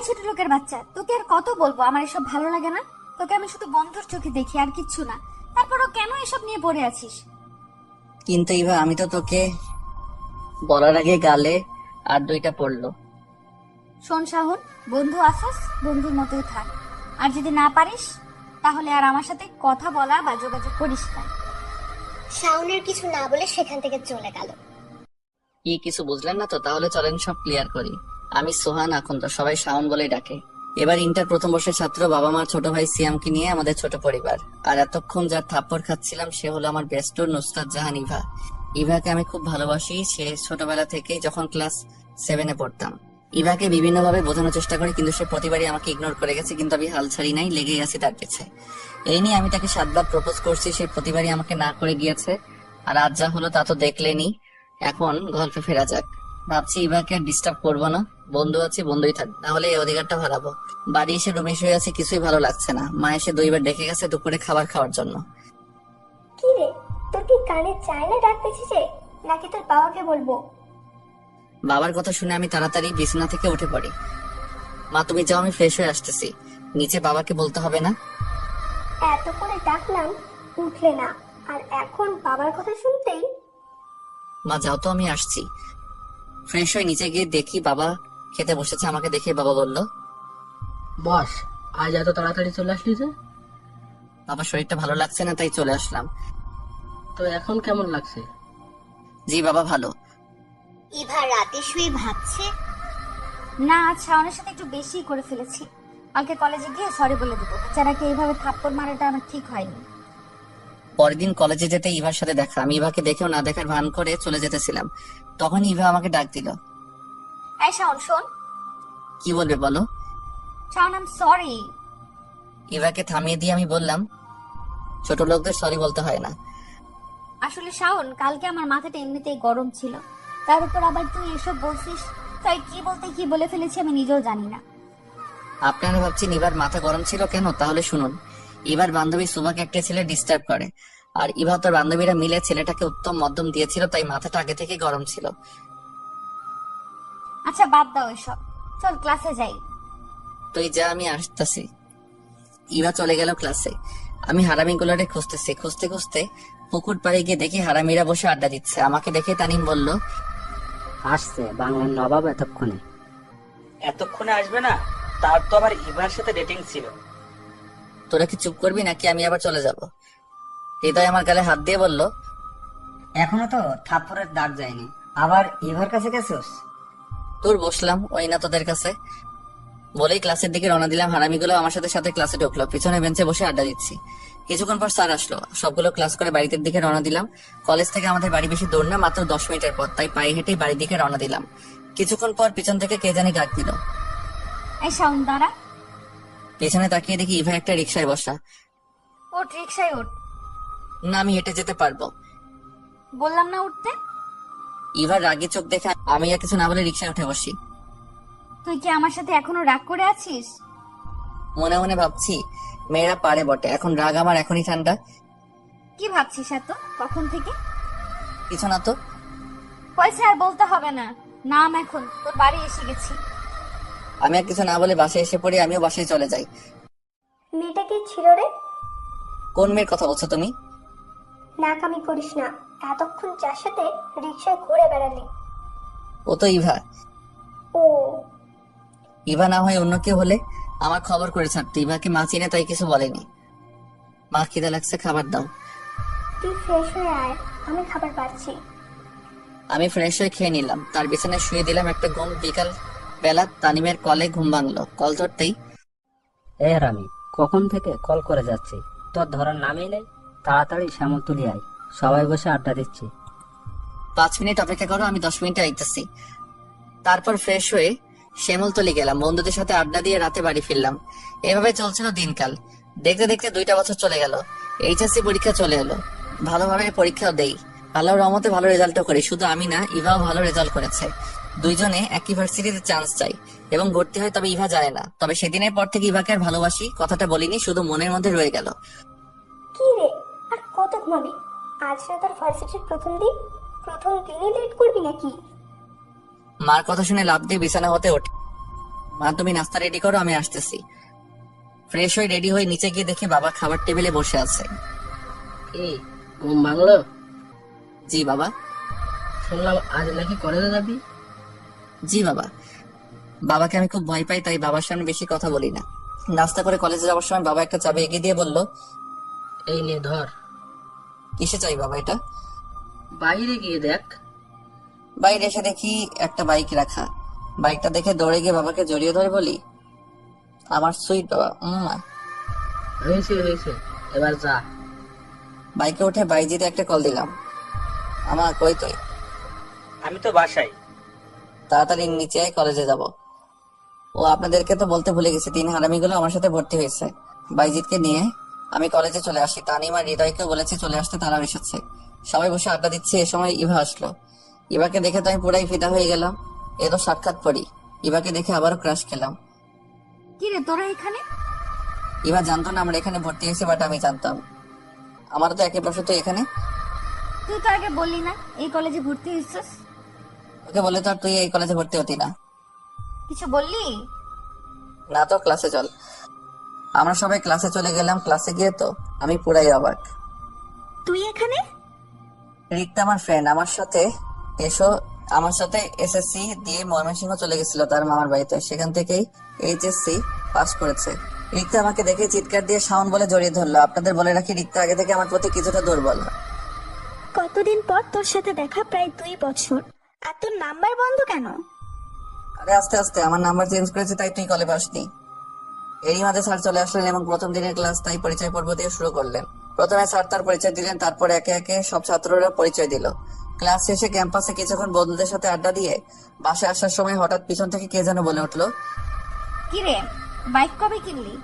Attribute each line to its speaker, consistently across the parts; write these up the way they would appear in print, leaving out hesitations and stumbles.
Speaker 1: এই ছোট লোকের বাচ্চা, তোকে আর কত বলবো আমার এসব ভালো লাগে না। তোকে আমি শুধু বন্ধুর চোখে দেখি আর কিচ্ছু না। তারপরও কেন এসব নিয়ে পড়ে আছিস?
Speaker 2: কিন্তু ইভা আমি তো তোকে বলার আগে গালে আর দুইটা পড়লো।
Speaker 1: শোন শাহুন, বন্ধু আসস বন্ধুর মতোই থাক। আর যদি না পারিস তাহলে আর আমার সাথে কথা বলা বা যোগাযোগ করিস না।
Speaker 3: শাওনের কিছু না বলে সেখান থেকে চলে গেল।
Speaker 2: কি কিছু বুঝলেন না তো? তাহলে চলেন সব ক্লিয়ার করি। আমি সোহান, এখন তো সবাই শাওন বলে ডাকে। এবার ইন্টার প্রথম বর্ষের ছাত্র, বাবা মার ছোট ভাই সিয়ামকে নিয়ে আমাদের ছোট পরিবার। আর এতক্ষণ যার থাপ্পড় খাচ্ছিলাম সে হলো আমার বেস্টর নুসরাত জাহান ইভা। ইভাকে আমি খুব ভালোবাসি, সে ছোটবেলা থেকেই, যখন ক্লাস 7-এ পড়তাম। ইভাকে বিভিন্নভাবে বোঝানোর চেষ্টা করি, কিন্তু সে প্রতিবারই আমাকে ইগনোর করে গেছে, কিন্তু আমি হাল ছাড়ি নাই, লেগেই আছি তার পিছে। এই নিয়ে আমি তাকে 7 বার প্রপোজ করছি, সে প্রতিবারই আমাকে না করে গিয়েছে। আর আজ যা হলো তা তো দেখলেনি। এখন গল্পে ফেরা যাক। ভাবছি ইভাকে আর ডিস্টার্ব করবো না, বন্ধু আছে বন্ধুই থাক, না হলে এই অধিকারটা হারাবো। বাড়ি এসে রুমে শুয়ে আছি, কিছুই ভালো লাগছে না। মা এসে 2 বার ডেকে গেছে দুপুরে খাবার খাওয়ার জন্য।
Speaker 3: কি রে, তোর কি কানে চায় না ডাকতেছি যে, নাকি তোর বাবাকে বলবো?
Speaker 2: বাবার কথা শুনে আমি তাড়াতাড়ি বিছানা থেকে উঠে পড়ি। মা তুমি যাও, আমি ফ্রেশ হয়ে আসতেছি। নিচে বাবাকে বলতে হবে না?
Speaker 3: এত করে ডাকলাম, উঠলে না, আর এখন বাবার কথা শুনতেই।
Speaker 2: মা যাও তো, আমি আসছি। ফ্রেশ হয়ে নিচে গিয়ে দেখি বাবা খেতে বসেছে। আমাকে দেখে বাবা বলল,
Speaker 4: বস, আজ এত তাড়াতাড়ি চলে আসলি যে?
Speaker 2: বাবার শরীরটা ভালো লাগছে না তাই চলে আসলাম।
Speaker 4: তো এখন কেমন লাগছে?
Speaker 2: জি বাবা, ভালো।
Speaker 3: ইভা রাতে শুয়ে ভাবছে,
Speaker 1: না, আজ শাওনের সাথে একটু বেশি করে ফেলেছি। কালকে কলেজে গিয়ে সরি বলে দেবো। বেচারাকে এইভাবে থাপ্পড় মারাটা আমার ঠিক হয়নি।
Speaker 2: পরের দিন কলেজে যেতে ইভার সাথে দেখা। আমি ইভাকে দেখেও না দেখার ভান করে চলে যেতেছিলাম, তখন ইভা আমাকে ডাক দিল।
Speaker 1: এই শাওন শোন।
Speaker 2: কি বলবে বলো?
Speaker 1: Shaon, I am sorry.
Speaker 2: ইভাকে থামিয়ে দিয়ে আমি বললাম, ছোট লোকদের সরি বলতে হয় না।
Speaker 1: আসলে শাওন, কালকে আমার মাথাটা এমনিতেই গরম ছিল, তার উপর আবার তুই এসব বলছিস, তাই কি বলতে কি বলে ফেলেছি আমি নিজেও জানি না।
Speaker 2: আপনারা ভাবছেন ইভার মাথা গরম ছিল কেন? তাহলে শুনুন। ইভার বান্ধবী সুমাকে একটা ছেলে ডিস্টার্ব করে, আর ইভা তার বান্ধবীরা মিলে ছেলেটাকে উত্তম মধ্যম দিয়েছিল, তাই মাথাটা আগে থেকে গরম ছিল।
Speaker 1: আচ্ছা বাদ দাও এসব, চল ক্লাসে যাই।
Speaker 2: তুই যা, আমি আসতেছি। ইভা চলে গেল ক্লাসে। আমি হারামিগুলোরে খুঁজতেছি। খুঁজতে খুঁজতে পুকুর পাড়ে গিয়ে দেখি হারামিরা বসে আড্ডা দিচ্ছে। আমাকে দেখে তানিম বলল,
Speaker 4: আসছে বাংলার নবাব এতক্ষণে।
Speaker 5: এতক্ষণে আসবে না? তার তো আবার ইভার সাথে ডেটিং ছিল।
Speaker 2: তোরা কি চুপ করবি নাকি আমি আবার চলে যাব? হৃদয় আমার গালে হাত দিয়ে বলল,
Speaker 6: এখনো তো থাপ্পড়ের দাগ যায়নি, আবার এভার কাছে গেছোস?
Speaker 2: তোর বসলাম ওই না তোদের কাছে। বলেই ক্লাসের দিকে রওনা দিলাম। হারামিগুলো আমার সাথে সাথে ক্লাসে ঢুকলো। পিছনে বেঞ্চে বসে আড্ডা দিচ্ছি। কিছুক্ষণ পর স্যার আসলো। সবগুলো ক্লাস করে বাড়ির দিকে রওনা দিলাম। কলেজ থেকে আমাদের বাড়ি বেশি দূর না, মাত্র 10 মিনিটের পথ, তাই পায়ে হেঁটেই বাড়ির দিকে রওনা দিলাম। কিছুক্ষণ পর পিছন থেকে কে জানি ডাক দিল।
Speaker 1: এই শাওন দাঁড়া।
Speaker 2: পেছনে তাকিয়ে দেখি ইভা একটা রিক্সায় বসা।
Speaker 1: ওঠ, রিক্সায় ওঠ।
Speaker 2: না, আমি হেঁটে যেতে পারবো।
Speaker 1: বললাম না উঠতে।
Speaker 2: ইভার রাগে চোখ দেখে আমি আর কিছু না বলে রিক্সায় উঠে বসি।
Speaker 1: তুই কি আমার সাথে এখনো রাগ করে আছিস?
Speaker 2: মনে মনে ভাবছি, মেয়েরা পারে বটে, এখন রাগ আমার এখনই ঠান্ডা।
Speaker 1: কি ভাবছিস এত কখন থেকে?
Speaker 2: কিছু না তো।
Speaker 1: হয়েছে, আর বলতে হবে না। নাম, এখন তোর বাড়ি এসে গেছি।
Speaker 2: আমি আর কিছু না বলে বাসায় এসে পড়ি। আমিও বাসায় চলে যাই।
Speaker 3: মেয়েটা কি ছিল রে?
Speaker 2: কোন মেয়ের কথা বলছো তুমি?
Speaker 3: নাকামি করিস না, এতক্ষণ যার সাথে রিক্সায় ঘুরে বেড়ালি।
Speaker 2: ও তো ইভা।
Speaker 3: ও,
Speaker 2: ইভা না হয় অন্য কেউ হলে আমার খবর করে ছাড়তো। ইভাকে মা চিনে তাই কিছু বলেনি। মা খিদে লাগছে, খাবার দাও।
Speaker 3: তুই ফ্রেশ হয়ে আয়, আমি খাবার পাচ্ছি।
Speaker 2: আমি ফ্রেশ হয়ে খেয়ে নিলাম, তার বিছানায় শুয়ে দিলাম একটা ঘুম। বিকাল বেলা তানিমের কলে ঘুম ভাঙলো। কল ধরতেই,
Speaker 4: এ রামি, কখন থেকে কল করে যাচ্ছি, তোর ধরার নামই নেই। তাড়াতাড়ি শ্যামলতলি আয়, সবাই বসে আড্ডা দিচ্ছি।
Speaker 2: 5 মিনিট অপেক্ষা করো, আমি 10 মিনিটে আইতেছি। তারপর ফ্রেশ হয়ে শ্যামলতলি গেলাম। বন্ধুদের সাথে আড্ডা দিয়ে রাতে বাড়ি ফিরলাম। এভাবে চলছিল দিনকাল। দেখতে দেখতে 2টা বছর চলে গেল। এইচএসসি পরীক্ষা চলে এলো। ভালোভাবে পরীক্ষাও দেই, আল্লাহর রহমতে ভালো রেজাল্টও করি। শুধু আমি না, ইভাও ভালো রেজাল্ট করেছে। দুইজনে একই ভার্সিটিতে চান্স চাই এবং ভর্তি হয়, তবে ইভা যায় না। তবে সেদিনের পর থেকে ইভাকে আর ভালোবাসি কথাটা বলিনি, শুধু মনের মধ্যে রয়ে গেল।
Speaker 3: কি রে, আর কত ঘুমাবি? আজ না তোর ভার্সিটির প্রথম দিন, প্রথম দিনই লেট করবি নাকি?
Speaker 2: মার কথা শুনে লাফ দিয়ে বিছানা হতে ওঠে। মা তুমি নাস্তা রেডি করো, আমি আসতেছি। ফ্রেশ হয়ে রেডি হয়ে নিচে গিয়ে দেখি বাবা খাবার টেবিলে বসে আছে।
Speaker 4: এই ঘুম ভাঙলো?
Speaker 2: জি বাবা।
Speaker 4: শুনলাম আজ নাকি কলেজে যাবি।
Speaker 2: জি বাবা। বাবাকে আমি খুব ভয় পাই, তাই বাবার সামনে বেশি কথা বলি না। নাস্তা করে কলেজে যাওয়ার সময় বাবা একটা চাবি এগিয়ে দিয়ে বলল,
Speaker 4: এই নে ধর,
Speaker 2: কিসে চাই বাবা এটা?
Speaker 4: বাইরে গিয়ে দেখ।
Speaker 2: বাইরে এসে দেখি একটা বাইক রাখা। বাইকটা দেখে দৌড়ে গিয়ে বাবাকে জড়িয়ে ধরে বলি, আমার সুইট বাবা।
Speaker 4: হয়েছে হয়েছে, এবার যা।
Speaker 2: বাইকে উঠে বাইজিতে একটা কল দিলাম। আমার কই তুই?
Speaker 5: আমি তো বাসায়।
Speaker 2: তাড়াতাড়ি নিচে আয়, কলেজে যাব। ও আপনাদেরকে তো বলতে ভুলে গেছে, 3 হারামিগুলো আমার সাথে ভর্তি হয়েছে। বাইজিৎকে নিয়ে আমি কলেজে চলে আসি। তানিম আর হৃদয়কে বলেছি চলে আসতে, তারাও এসেছে। সবাই বসে আড্ডা দিচ্ছে, এ সময় ইভা আসলো। ইভাকে দেখে তো আমি পুরাই ফিদা হয়ে গেলাম। এ তো সাক্ষাৎ পড়ি। ইভাকে দেখে আবারও ক্রাশ খেলাম।
Speaker 1: কি রে তোরা এখানে?
Speaker 2: ইভা জানতো না আমরা এখানে ভর্তি হয়েছি, বাট আমি জানতাম। আমারও তো একই প্রশ্ন, তো এখানে
Speaker 1: তুই তো আগে বললি না এই কলেজে ভর্তি হয়েছিস।
Speaker 2: ওকে বলে তো আর তুই এই কলেজে ভর্তি হতি না।
Speaker 1: কিছু বললি?
Speaker 2: না তো, ক্লাসে চল। আমরা সবাই ক্লাসে চলে গেলাম। ক্লাসে গিয়ে তো আমি পুরাই অবাক।
Speaker 3: তুই এখানে?
Speaker 2: রিক্তা আমার ফ্রেন্ড, আমার সাথে এসএসসি দিয়ে ময়মনসিংহ চলে গেছিল তার মামার বাড়িতে। সেখান থেকেই এইচএসসি পাস করেছে। রিক্তা আমাকে দেখে চিৎকার দিয়ে শাওন বলে জড়িয়ে ধরলো। আপনাদের বলে রাখি, রিক্তা আগে থেকে আমার প্রতি কিছুটা দুর্বল।
Speaker 3: কতদিন পর তোর সাথে দেখা, প্রায় 2 বছর। আর তোর নাম্বার বন্ধ কেন?
Speaker 2: আরে আস্তে আস্তে, আমার নাম্বার চেঞ্জ করেছে, তাই তুই কলে পাসনি। এরই মাঝে স্যার চলে আসলেন এবং প্রথম দিনের ক্লাস তাই পরিচয় পর্ব দিয়ে শুরু করলেন। প্রথমে স্যার তার পরিচয় দিলেন, তারপর একে একে সব ছাত্ররা পরিচয় দিল। ক্লাস শেষে ক্যাম্পাসে কিছুক্ষণ বন্ধুদের সাথে আড্ডা দিয়ে বাসায় আসার সময় হঠাৎ পিছন থেকে কে যেন বলে উঠলো,
Speaker 1: কি রে বাইক কবে কিনলি?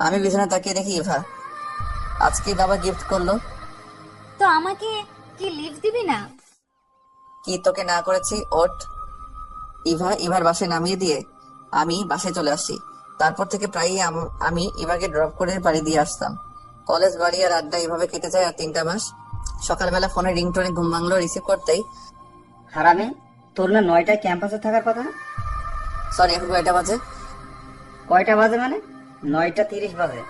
Speaker 2: আমি পিছনে তাকিয়ে দেখি ইভা। আজকে বাবা গিফট করলো।
Speaker 1: তো আমাকে কি লিফট দিবি না?
Speaker 2: কি তোকে না করেছি? ওঠ। ইভার বাসায় নামিয়ে দিয়ে আমি বাসায় চলে আসি। তারপর থেকে প্রায়ই আমি ইভাকে ড্রপ করে বাড়ি দিয়ে আসতাম। কলেজ, বাড়ি আর আড্ডা এভাবে কেটে যায় আর 3টা মাস। সকালবেলা ফোনে রিংটোনে ঘুম ভাঙলো। রিসিভ করতেই,
Speaker 6: হারামি, তোর না 9টায় ক্যাম্পাসে থাকার কথা?
Speaker 2: সরি এখন কয়টা বাজে?
Speaker 6: কয়টা বাজে মানে? 9টা 30 বাজে।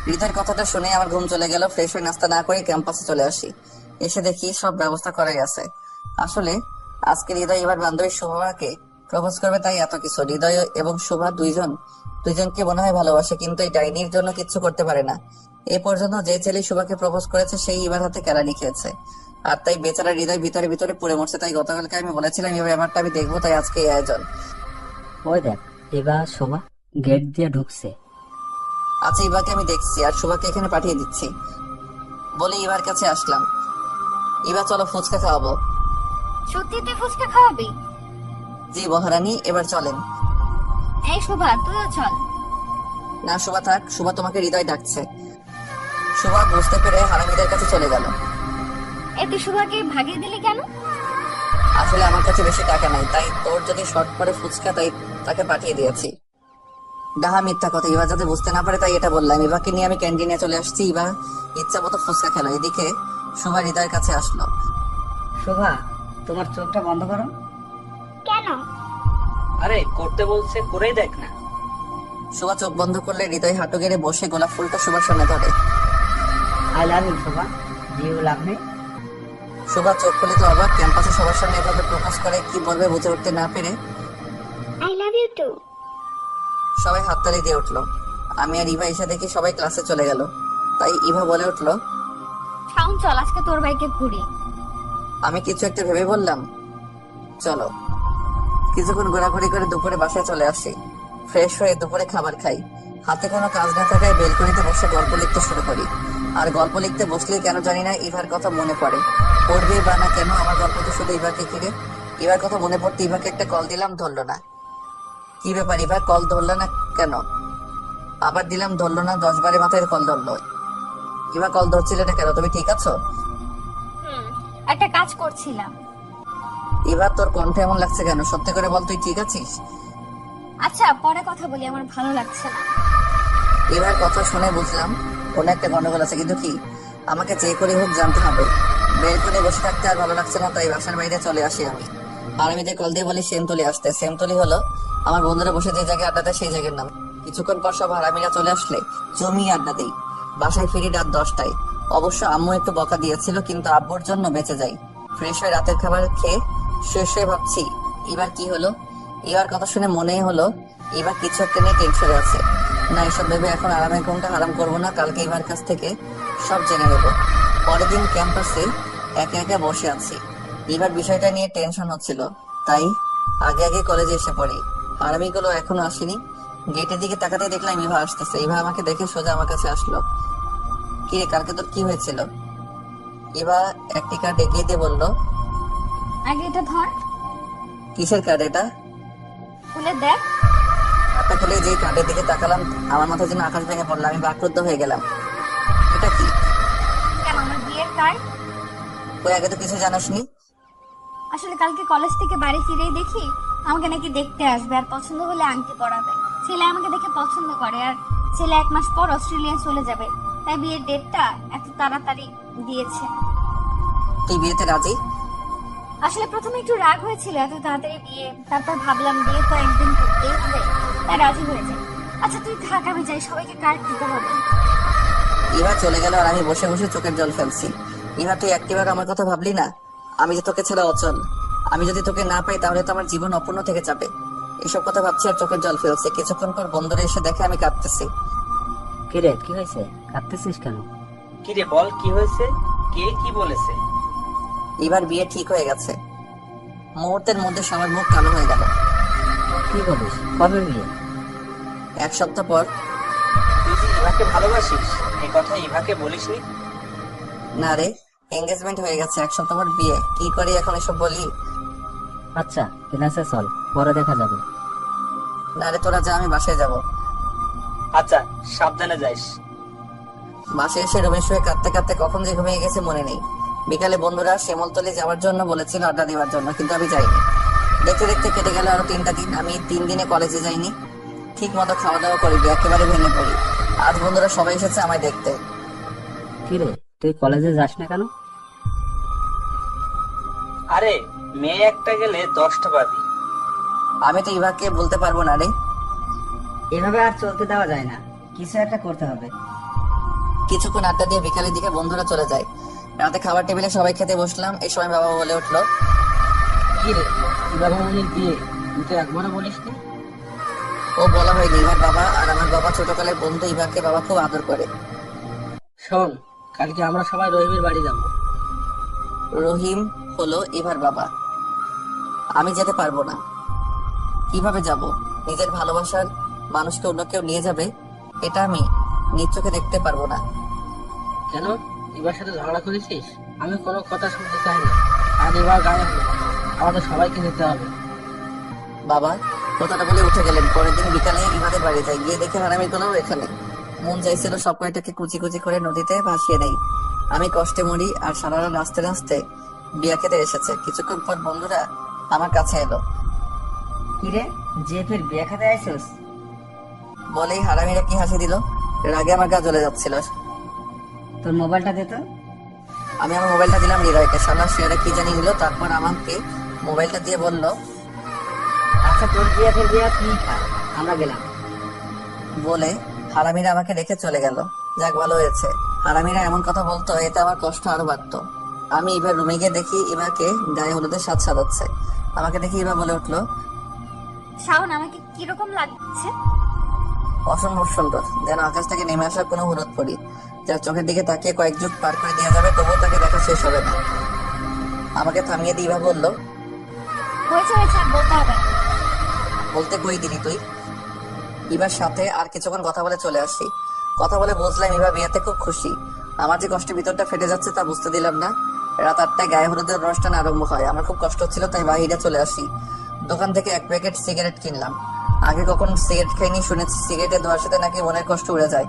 Speaker 2: হৃদয়ের কথাটা শুনে আমার ঘুম চলে গেল। ফ্রেশ হয়ে নাস্তা না করে ক্যাম্পাসে চলে আসি। এসে দেখি সব ব্যবস্থা করাই আছে। আসলে আজকে হৃদয় এবার বান্ধবী শুভাকে প্রপোজ করবে, তাই এত কিছু। হৃদয় এবং শুভা দুইজনকে মনে হয় ভালোবাসে, কিন্তু এই ডাইনির জন্য কিচ্ছু করতে পারে না। এ পর্যন্ত যে ছেলে শুভাকে প্রপোজ করেছে সেই এবার হাতে কেলানি খেয়েছে, আর তাই বেচারা হৃদয় ভিতরে ভিতরে পুড়ে মরছে। তাই গতকালকে আমি বলেছিলাম এই ব্যাপারটা আমি দেখবো, তাই আজকে এই আয়োজন।
Speaker 4: ওই দেখ, এবার শোভা গেট দিয়ে ঢুকছে।
Speaker 2: আচ্ছা, ইভাকে আমি দেখছি আর শুভাকে এখানে পাঠিয়ে দিচ্ছি বলে ইভার কাছে আসলাম। ইভা চলো ফুচকা খাওয়াবো।
Speaker 1: সত্যি তুই ফুচকা খাওয়াবি?
Speaker 2: জি মহারানী, এবার চলেন।
Speaker 1: এই শোভা তুইও চল।
Speaker 2: না শুভা থাক, শুভা তোমাকে হৃদয় ডাকছে। শুভা বুঝতে পেরে হারামিদের কাছে চলে গেল।
Speaker 1: তুই শোভাকে ভাগিয়ে দিলি কেন?
Speaker 2: আসলে আমার কাছে বেশি টাকা নাই, তাই তোর যদি শর্ট পরে ফুচকা, তাই তাকে পাঠিয়ে দিয়েছি। ডাহা মিথ্যা কথা, ইভা যাতে বুঝতে না পারে তাই এটা বললাম। ইভাকে নিয়ে আমি ক্যান্টিনে চলে আসছি। ইভা ইচ্ছা মতো ফুচকা খেলো। এদিকে শুভা হৃদয়ের কাছে আসলো।
Speaker 6: শোভা, তোমার চোখটা বন্ধ করো।
Speaker 3: কেন?
Speaker 5: আরে করতে বলছে, করেই দেখ না।
Speaker 2: শুভা চোখ বন্ধ করলে হৃদয় হাঁটু গেড়ে বসে গোলাপ ফুলটা শুভার সামনে ধরে।
Speaker 6: I love you Shobha, you love me.
Speaker 2: Shubha চোখ খুলে তো অবাক, ক্যাম্পাসে সবার সামনে এভাবে প্রপোজ করে, কি বলবে বুঝে উঠতে না পেরে
Speaker 3: আই লাভ ইউ টু।
Speaker 2: সবাই হাততালি দিয়ে উঠলো। আমি আর ইভা এসে দেখি সবাই ক্লাসে চলে গেল। তাই ইভা বলে উঠলো,
Speaker 1: শাওন চল আজকে তোর বাইকে ঘুরি।
Speaker 2: আমি কিছু একটা ভেবে বললাম, চলো। কিছুক্ষণ ঘোরাঘুরি করে দুপুরে বাসায় চলে আসি। ফ্রেশ হয়ে দুপুরে খাবার খাই। হাতে কোনো কাজ না থাকায় বেলকনিতে বসে গল্প লিখতে শুরু করি। আর গল্প লিখতে বসলেই কেন জানি না ইভার কথা মনে পড়ে। পড়বে বা না কেন, আমার গল্প তো শুধু ইভাকে ঘিরে। ইভার কথা মনে পড়তে ইভাকে একটা কল দিলাম, ধরলো না। কি ব্যাপার ইভা, কল ধরলো না কেন? আবার দিলাম, ধরলো না। 10 বারে মাথায় কল ধরলো। ইভা কল ধরছিলে না কেন? তুমি ঠিক আছো?
Speaker 1: একটা কাজ করছিলাম।
Speaker 2: ইভা তোর কণ্ঠ এমন লাগছে কেন? সত্যি করে বল, তুই ঠিক আছিস?
Speaker 1: আচ্ছা পরে কথা বলি, আমার ভালো লাগছে না।
Speaker 2: এবার কথা শুনে বুঝলাম কোনো একটা গন্ডগোল আছে, কিন্তু কি? আমাকে চেয়ে করে হোক জানতে হবে। বের করে বসে থাকতে আর ভালো লাগছে না, তাই বাসার বাইরে চলে আসি আমি। আর আমি কল দিয়ে বলি সেমতলি আসতে। সেমতলি হলো আমার বন্ধুরা বসে যে জায়গায় আড্ডা দেয় সেই জায়গার নাম। কিছুক্ষণ পর সব হারামিরা চলে আসলে জমিয়ে আড্ডা দেই। বাসায় ফিরি রাত 10টায়। অবশ্য আম্মু একটু বকা দিয়েছিল, কিন্তু আব্বুর জন্য বেঁচে যাই। ফ্রেশ হয়ে রাতের খাবার খেয়ে শুয়ে ভাবছি এবার কি হলো। এবার কথা শুনে মনে হলো এবার কিছু একটা নিয়ে টেনশনে আছে। না, এসব ভেবে এখন আরামের ঘুমটা হারাম করবো না, কালকে এবার কাছ থেকে সব জেনে নেবো। পরের দিন ক্যাম্পাসে একা একা বসে আছি। এবার বিষয়টা নিয়ে টেনশন হচ্ছিল, তাই আগে আগে কলেজে এসে পড়ি। আরামিগুলো এখনো আসেনি। গেটের দিকে তাকাতে দেখলাম ইভা আসতেছে। ইভা আমাকে দেখে সোজা আমার কাছে আসলো। কি রে, কালকে তোর কি হয়েছিল? ইভা একটি কার্ড এগিয়ে দিয়ে বলল,
Speaker 1: আগে এটা ধর,
Speaker 2: কিসের কার্ড এটা?
Speaker 1: খুলে দেখ।
Speaker 2: একটা খুলে যে কার্ডের দিকে তাকালাম, আমার মাথায় যেন আকাশ ভেঙে পড়লো। আমি বাকরুদ্ধ হয়ে গেলাম। এটা কি?
Speaker 1: কেন, আমার বিয়ের কার্ড।
Speaker 2: তুই আগে তো কিছু জানাসনি।
Speaker 1: আসলে কালকে কলেজ থেকে বাড়ি ফিরেই দেখি আমাকে নাকি দেখতে আসবে, আর পছন্দ হলে আংটি পরাবে। ছেলে আমাকে দেখে পছন্দ করে, আর ছেলে 1 মাস পর অস্ট্রেলিয়া চলে যাবে, তাই বিয়ের ডেটটা এত তাড়াতাড়ি দিয়েছে।
Speaker 2: তুই বিয়েতে রাজি?
Speaker 1: আসলে প্রথমে একটু রাগ হয়েছিল এত তাড়াতাড়ি বিয়ে, তারপর ভাবলাম বিয়ে তো একদিন করতেই হবে, তাই রাজি হয়ে যাই। আচ্ছা তুই থাক, আমি যাই, সবাইকে কার্ড দিতে হবে।
Speaker 2: ইভা চলে গেল আর আমি বসে বসে চোখের জল ফেলছি। ইভা, তুই একটিবার আমার কথা ভাবলি না? আমি যে তোকে ছাড়া অচল। আমি যদি তোকে না পাই তাহলে তো আমার জীবন অপূর্ণ থেকে যাবে। এসব কথা ভাবছি আর চোখের জল ফেলছে। কিছুক্ষণ পর বন্ধুরা এসে দেখে আমি কাঁদতেছি।
Speaker 4: কিরে, কি হয়েছে? কাঁদতেছিস কেন?
Speaker 5: কি রে বল, কি হয়েছে? কে কি বলেছে?
Speaker 2: এবার বিয়ে ঠিক হয়ে গেছে। মুহূর্তের মধ্যে সবার মুখ কালো হয়ে গেল।
Speaker 4: কি বলিস? কবে বিয়ে?
Speaker 2: 1 সপ্তাহ পর।
Speaker 5: তুই যে ইভাকে ভালোবাসিস, এই কথা ইভাকে বলিসনি?
Speaker 2: না রে, এঙ্গেজমেন্ট হয়ে গেছে, 1 সপ্তাহ পর বিয়ে। কি করি এখন এসব বলি?
Speaker 4: আচ্ছা ক্লাসে চল, পরে দেখা যাবে।
Speaker 2: না রে, তোরা যা, আমি বাসায় যাব।
Speaker 5: আচ্ছা, সাবধানে যাইস।
Speaker 2: বাসায় এসে রুমে শুয়ে কাঁদতে কাঁদতে কখন যে ঘুমিয়ে গেছে মনে নেই। বিকালে বন্ধুরা শ্যামলতলি যাওয়ার জন্য বলেছিল, আড্ডা দেওয়ার জন্য, কিন্তু আমি যাইনি। দেখতে দেখতে কেটে গেল আরো 3টা দিন। আমি 3 দিনে কলেজে যাইনি, ঠিক মতো খাওয়া দাওয়া করিনি, একেবারে ভেঙে পড়ি। আজ বন্ধুরা সবাই এসেছে আমায় দেখতে।
Speaker 4: কিরে, তুই কলেজে যাস না কেন?
Speaker 5: আরে মেয়ে একটা গেলে 10টা পাবি।
Speaker 2: আমি তো ইভাকে বলতে পারবো না রে।
Speaker 6: এভাবে আর চলতে দেওয়া যায় না, কিছু একটা করতে হবে।
Speaker 2: কিছুক্ষণ আড্ডা দিয়ে বিকালের দিকে বন্ধুরা চলে যায়। রাতে খাবার টেবিলে সবাই খেতে বসলাম। এই সময় বাবা বলে উঠলো,
Speaker 4: কি রে, বাবা মনির বিয়ে তুই তো একবারও বলিসনি?
Speaker 2: ও বলা হয়নি। ইভার বাবা আর আমার বাবা ছোটকালের বন্ধু। ইভাকে বাবা খুব আদর করে।
Speaker 4: শোন, কালকে আমরা সবাই রহিমের বাড়ি যাব।
Speaker 2: রহিম হলো ইভার বাবা। আমি যেতে পারবো না। কিভাবে যাব? নিজের ভালোবাসার মানুষকে অন্য কেউ নিয়ে যাবে, এটা আমি নিজ চোখে দেখতে পারবো না।
Speaker 4: কেন, এবার সাথে ঝগড়া করেছিস? আমি কোনো কথা শুনতে চাই না। আর এবার গায়ে হলো, আমাদের সবাইকে যেতে হবে।
Speaker 2: বাবা কথাটা বলে উঠে গেলেন। পরের দিন বিকালে ইভাদের বাড়ি যাই। গিয়ে দেখে হারামি গুলো এখানে। মন চাইছিল সব কয়টাকে কুচি কুচি করে নদীতে ভাসিয়ে দেয়। আমি কষ্টে মরি, আর সারা রাত নাচতে নাচতে বিয়া খেতে এসেছে। কিছুক্ষণ পর বন্ধুরা আমার কাছে এলো।
Speaker 6: কিরে, যে ফের বিয়ে খাতে আইসোস?
Speaker 2: বলেই হারামিরা কি হাসি দিল। রাগে আমার গা জ্বলে যাচ্ছিল।
Speaker 6: তোর মোবাইলটা দে তো।
Speaker 2: আমি আমার মোবাইলটা দিলাম হৃদয়কে। সালা শেয়ারে কি জানি নিল, তারপর আমাকে মোবাইলটা দিয়ে বলল,
Speaker 6: আচ্ছা তোর বিয়ে ফের বিয়ে তুই খা, আমরা গেলাম।
Speaker 2: বলে হারামিরা আমাকে রেখে চলে গেল। যাক, ভালো হয়েছে। হারামিরা এমন কথা বলতো, এতে আমার কষ্ট আরো বাড়তো। আমি এবার রুমে গিয়ে দেখি ইভাকে গায়ে হলুদের সাজ সাজাচ্ছে। আমাকে দেখি ইভা বলে উঠলো,
Speaker 1: শাওন, আমাকে কিরকম লাগছে?
Speaker 2: অসম্ভব সুন্দর, যেন আকাশ থেকে নেমে আসার কোনো হলুদ পড়ি, যার চোখের দিকে তাকিয়ে কয়েক যুগ পার করে দেওয়া যাবে, তবুও তাকে দেখা শেষ হবে না। আমাকে থামিয়ে দিয়ে ইভা বলল,
Speaker 1: হয়েছে হয়েছে, আর বলতে হবে না।
Speaker 2: বলতে কই দিলি তুই? ইভার সাথে আর কিছুক্ষণ কথা বলে চলে আসি। কথা বলে বুঝলাম ইভা বিয়েতে খুব খুশি। আমার যে কষ্টের ভিতরটা ফেটে যাচ্ছে তা বুঝতে দিলাম না। রাত 8টায় গায়ে হলুদের অনুষ্ঠান আরম্ভ হয়। আমার খুব কষ্ট হচ্ছিল, তাই বাহিরে চলে আসি। দোকান থেকে 1 প্যাকেট সিগারেট কিনলাম। আগে কখন সিগারেট খাইনি, শুনেছি সিগারেটের ধোঁয়ার সাথে নাকি মনের কষ্ট উড়ে যায়।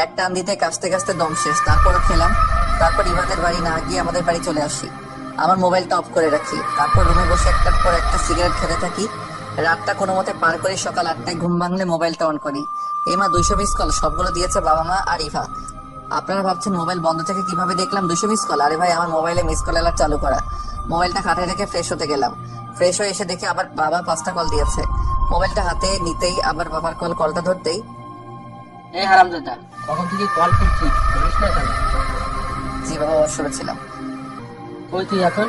Speaker 2: এক টান দিতে কাশতে কাশতে দম শেষ। তারপর খেলাম। তারপর ইভাদের বাড়ি না গিয়ে আমাদের বাড়ি চলে আসি। আমার মোবাইলটা অফ করে রাখি। তারপর রুমে বসে একটার পর একটা সিগারেট খেতে থাকি। রাতটা কোনো মতে পার করে সকাল 8টায় ঘুম ভাঙলে মোবাইলটা অন করি। এই মা 200 মিস কল, সবগুলো দিয়েছে বাবা মা আর ইভা। আপনারা ভাবছেন মোবাইল বন্ধ থেকে কিভাবে দেখলাম 200 মিস কল? আরে ভাই, আমার মোবাইলে মিস কল অ্যালার্ট চালু করা। মোবাইলটা খাটে রেখে ফ্রেশ হতে গেলাম। ফ্রেশ হয়ে এসে দেখি আবার বাবা 5টা কল দিয়েছে। মোবাইলটা হাতে নিতেই আবার বাবার কলটা ধরতেই,
Speaker 4: এই হারামজাদা, কখন থেকে কল করছিস, ধরিস না কেন?
Speaker 2: জি বাবা, অবসরে ছিলাম।
Speaker 4: কই তুই এখন?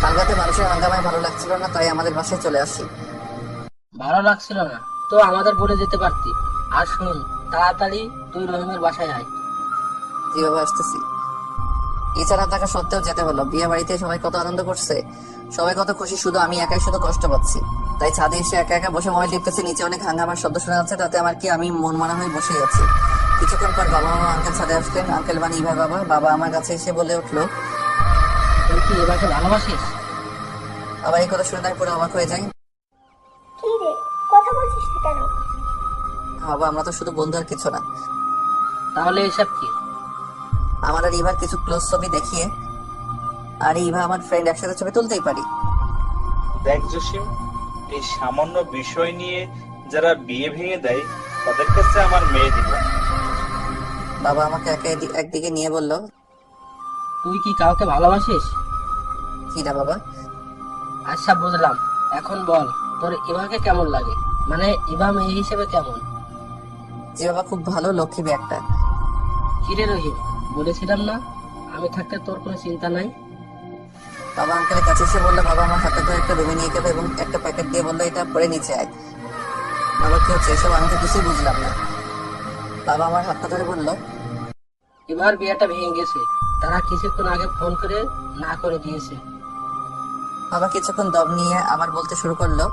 Speaker 2: কাল রাতে মানুষের হাঙ্গামায় ভালো লাগছিল না, তাই আমাদের বাসায় চলে আসি।
Speaker 4: ভালো লাগছিল না তো আমাদের বলে যেতে পারতি। আর শুন, তাড়াতাড়ি তুই রহিমের বাসায় আয়।
Speaker 2: জি বাবা, আসতেছি। এছাড়া থাকা সত্ত্বেও যেতে হলো। বিয়ে বাড়িতে সবাই কত আনন্দ করছে, সবাই কত খুশি, শুধু আমি একাই শুধু কষ্ট পাচ্ছি। তাই ছাদে এসে একা একা বসে মোবাইল টিপতেছি। নিচে অনেক হাঙ্গামার শব্দ শোনা যাচ্ছে, তাতে আমার কি, আমি মন মানা হয়ে বসে আছি। কিছুক্ষণ পর বাবা মামা আঙ্কেল ছাদে আসলেন। আঙ্কেল মানে ইভার বাবা। বাবা আমার কাছে এসে বলে উঠলো,
Speaker 4: তুই কি এবারকে ভালোবাসিস?
Speaker 2: বাবা এই কথা শুনে আমি পুরো অবাক হয়ে যাই।
Speaker 3: কি রে, কথা বলছিস না কেন?
Speaker 2: বাবা আমরা তো শুধু বন্ধু আর কিছু না।
Speaker 4: তাহলে এসব কি?
Speaker 2: আমার আর ইভার কিছু ক্লোজ ছবি দেখিয়ে, আর ইভা আমার ফ্রেন্ড, একসাথে ছবি তুলতেই পারি।
Speaker 7: দেখ জসিম, এই সামান্য বিষয় নিয়ে যারা বিয়ে ভেঙে দেয় তাদের কাছে আমার মেয়ে দিল।
Speaker 2: বাবা আমাকে একদিকে নিয়ে বলল,
Speaker 4: তুই কি কাউকে ভালোবাসিস?
Speaker 2: কি না বাবা?
Speaker 4: আচ্ছা বুঝলাম, এখন বল তোর ইভাকে কেমন লাগে, মানে ইভা মেয়ে হিসেবে কেমন?
Speaker 2: জি বাবা, খুব ভালো, লক্ষ্মী মেয়ে একটা।
Speaker 4: কিরে রহিম, বলেছিলাম না আমি থাকতে তোর কোনো চিন্তা নাই?
Speaker 2: বাবা আঙ্কেলের কাছে এসে বললো, বাবা আমার হাতে ধরে একটা রুমে নিয়ে গেলো এবং একটা প্যাকেট দিয়ে বললো, এটা পরে নিচে আয়। বাবা কি হচ্ছে এসব? আমি তো কিছুই বুঝলাম না। বাবা আমার হাতটা ধরে বললো,
Speaker 4: এবার বিয়েটা ভেঙে গেছে, তারা কিছুক্ষণ আগে ফোন করে না করে দিয়েছে।
Speaker 2: বাবা কিছুক্ষণ দম নিয়ে আবার বলতে শুরু করলো,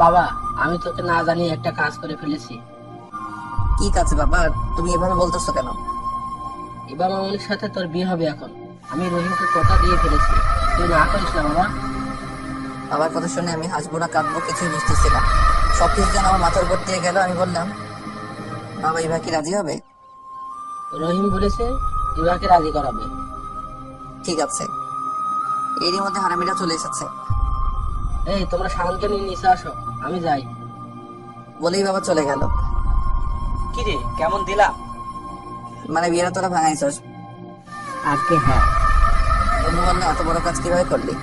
Speaker 4: বাবা আমি তোকে না জানিয়ে একটা কাজ করে ফেলেছি।
Speaker 2: কি কাছে বাবা? তুমি এভাবে বলতেছো কেন?
Speaker 4: এবার মামনির সাথে তোর বিয়ে হবে এখন। আমি রহিমকে কথা দিয়ে ফেলেছি, তুই না করিস না বাবা।
Speaker 2: বাবার কথা শুনে আমি হাসবো না কাঁদবো কিছুই বুঝতেছি না। সবকিছু যেন আমার মাথার উপর দিয়ে গেল। আমি বললাম, বাবা ইভা কি রাজি হবে?
Speaker 4: রহিম বলেছে ইভাকে রাজি করাবে।
Speaker 2: ঠিক আছে। এরই মধ্যে হারামিরা চলে এসেছে।
Speaker 4: এই তোমরা শাওনকে নিয়ে নিচে আসো, আমি যাই।
Speaker 2: বলেই বাবা চলে গেল।
Speaker 5: কি রে, কেমন দিলাম?
Speaker 2: মানে বিয়েটা তোরা ভাঙাইছস?
Speaker 6: আজকে হ্যাঁ।
Speaker 2: বন্ধু বললো, এত বড় কাজ কিভাবে করলি?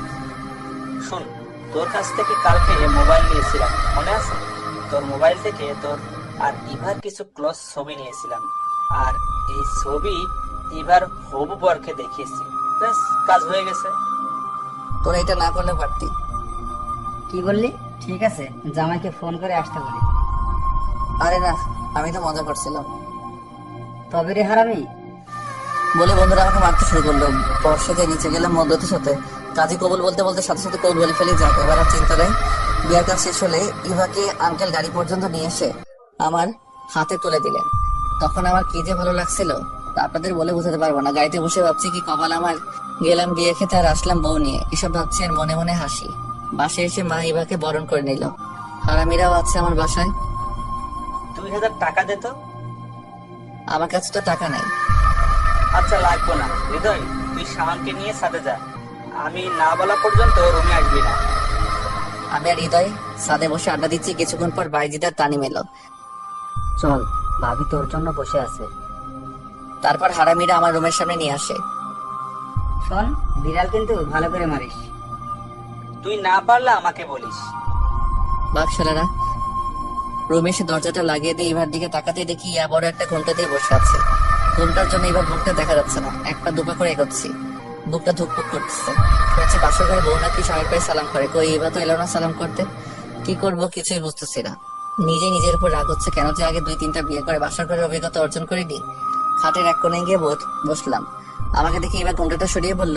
Speaker 5: শোন, তোর কাছ থেকে কালকে মোবাইল নিয়েছিলাম, মনে আছে? তোর মোবাইল থেকে তোর আর ইভার কিছু ক্লোজ ছবি নিয়েছিলাম, আর এই ছবি ইভার হবু বরকে দেখিয়েছি। ব্যাস, কাজ হয়ে গেছে।
Speaker 2: তোরা এটা না করলে পারতি।
Speaker 6: কি বললি? ঠিক আছে, জামাইকে ফোন করে আসতে বলি।
Speaker 2: আরে না, আমি তো মজা করছিলাম।
Speaker 6: তবে রে হারামি,
Speaker 2: বলে বন্ধুরা আমাকে মারতে শুরু করলো। বর্ষাতে নিচে গেলাম মদ্যতের সাথে। কাজী কবুল বলতে বলতে সাথে সাথে কবুল বলে ফেলি। যাক, এবার আর চিন্তা নেই। বিয়ের কাজ শেষ হলে ইভাকে আঙ্কেল গাড়ি পর্যন্ত নিয়ে এসে আমার হাতে তুলে দিলেন। তখন আমার কি যে ভালো লাগছিল তা আপনাদের বলে বোঝাতে পারবো না। গাড়িতে বসে ভাবছি কি কপাল আমার, গেলাম বিয়ে খেতে আর আসলাম বউ নিয়ে। এসব ভাবছি আর মনে মনে হাসি। বাসায় এসে মা ইভাকে বরণ করে নিল। হারামিরাও আছে আমার বাসায়।
Speaker 5: 2000 টাকা দে তো।
Speaker 2: আমার কাছে তো টাকা নাই।
Speaker 5: আচ্ছা, লাগবো না। হৃদয়, তুই শাওনকে নিয়ে সাথে যা, আমি না বলা পর্যন্ত রুমে আসবি না।
Speaker 2: আমি আর হৃদয় ছাদে বসে আড্ডা দিচ্ছি। কিছুক্ষণ পর বাইজিদার তানিম এলো।
Speaker 6: চল, ভাবি তোর জন্য বসে আছে।
Speaker 2: তারপর হারামিরা আমার রুমের সামনে নিয়ে আসে।
Speaker 6: শোন, বিড়াল কিন্তু ভালো করে মারিস।
Speaker 5: তুই না পারলে আমাকে বলিস।
Speaker 2: বাকশালারা রুমে এসে দরজাটা লাগিয়ে দিয়ে এবার দিকে তাকাতে দেখি ইয়া বড় একটা ঘন্টা দিয়ে বসে আছে। ঘন্টার জন্য এবার বুকটা দেখা যাচ্ছে না। এক পা দুপা করে এগোচ্ছি, বুকটা ধুকপুক করতেছে। হচ্ছে পাশের ঘরে বউ নাকি স্বামীর পায়ে সালাম করে। কই এবার তো এলো না সালাম করতে। কি করবো কিছুই বুঝতেছি না। নিজের উপর রাগ হচ্ছে, কেন যে আগে 2-3টা বিয়ে করে বাসার ঘরের অভিজ্ঞতা অর্জন করিনি। খাটের এক কোণে গিয়ে বসলাম। আমাকে দেখে এবার ঘন্টাটা সরিয়ে বলল,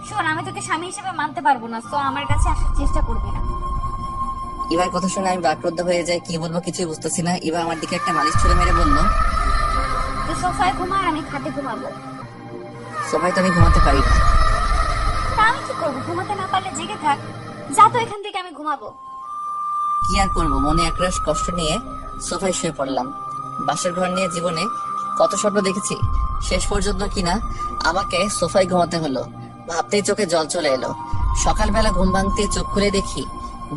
Speaker 1: শোন, আমি তোকে স্বামী হিসেবে মানতে পারবো না, তো আমার কাছে আসার চেষ্টা করবি না।
Speaker 2: ইভার কথা শুনে আমি বাকরুদ্ধ হয়ে যাই। কি বলবো কিছুই বুঝতেছি না। ইভা আমার দিকে একটা মালিশ ছুড়ে মেরে বলল,
Speaker 1: তুই সোফায় ঘুমা আর আমি খাটে ঘুমাবো।
Speaker 2: সবাই তো আমি ঘুমাতে পারি না।
Speaker 1: তা আমি কি করবো? ঘুমাতে না পারলে জেগে থাক। যা তো এখান থেকে, আমি ঘুমাবো।
Speaker 2: কি আর করবো, মনে একরাশ কষ্ট নিয়ে সোফায় শুয়ে পড়লাম। বাসার ঘর নিয়ে জীবনে কত স্বপ্ন দেখেছি, শেষ পর্যন্ত কিনা আমাকে সোফায় ঘুমাতে হলো। ভাবতেই চোখে জল চলে এলো। সকালবেলা ঘুম ভাঙতে চোখ খুলে দেখি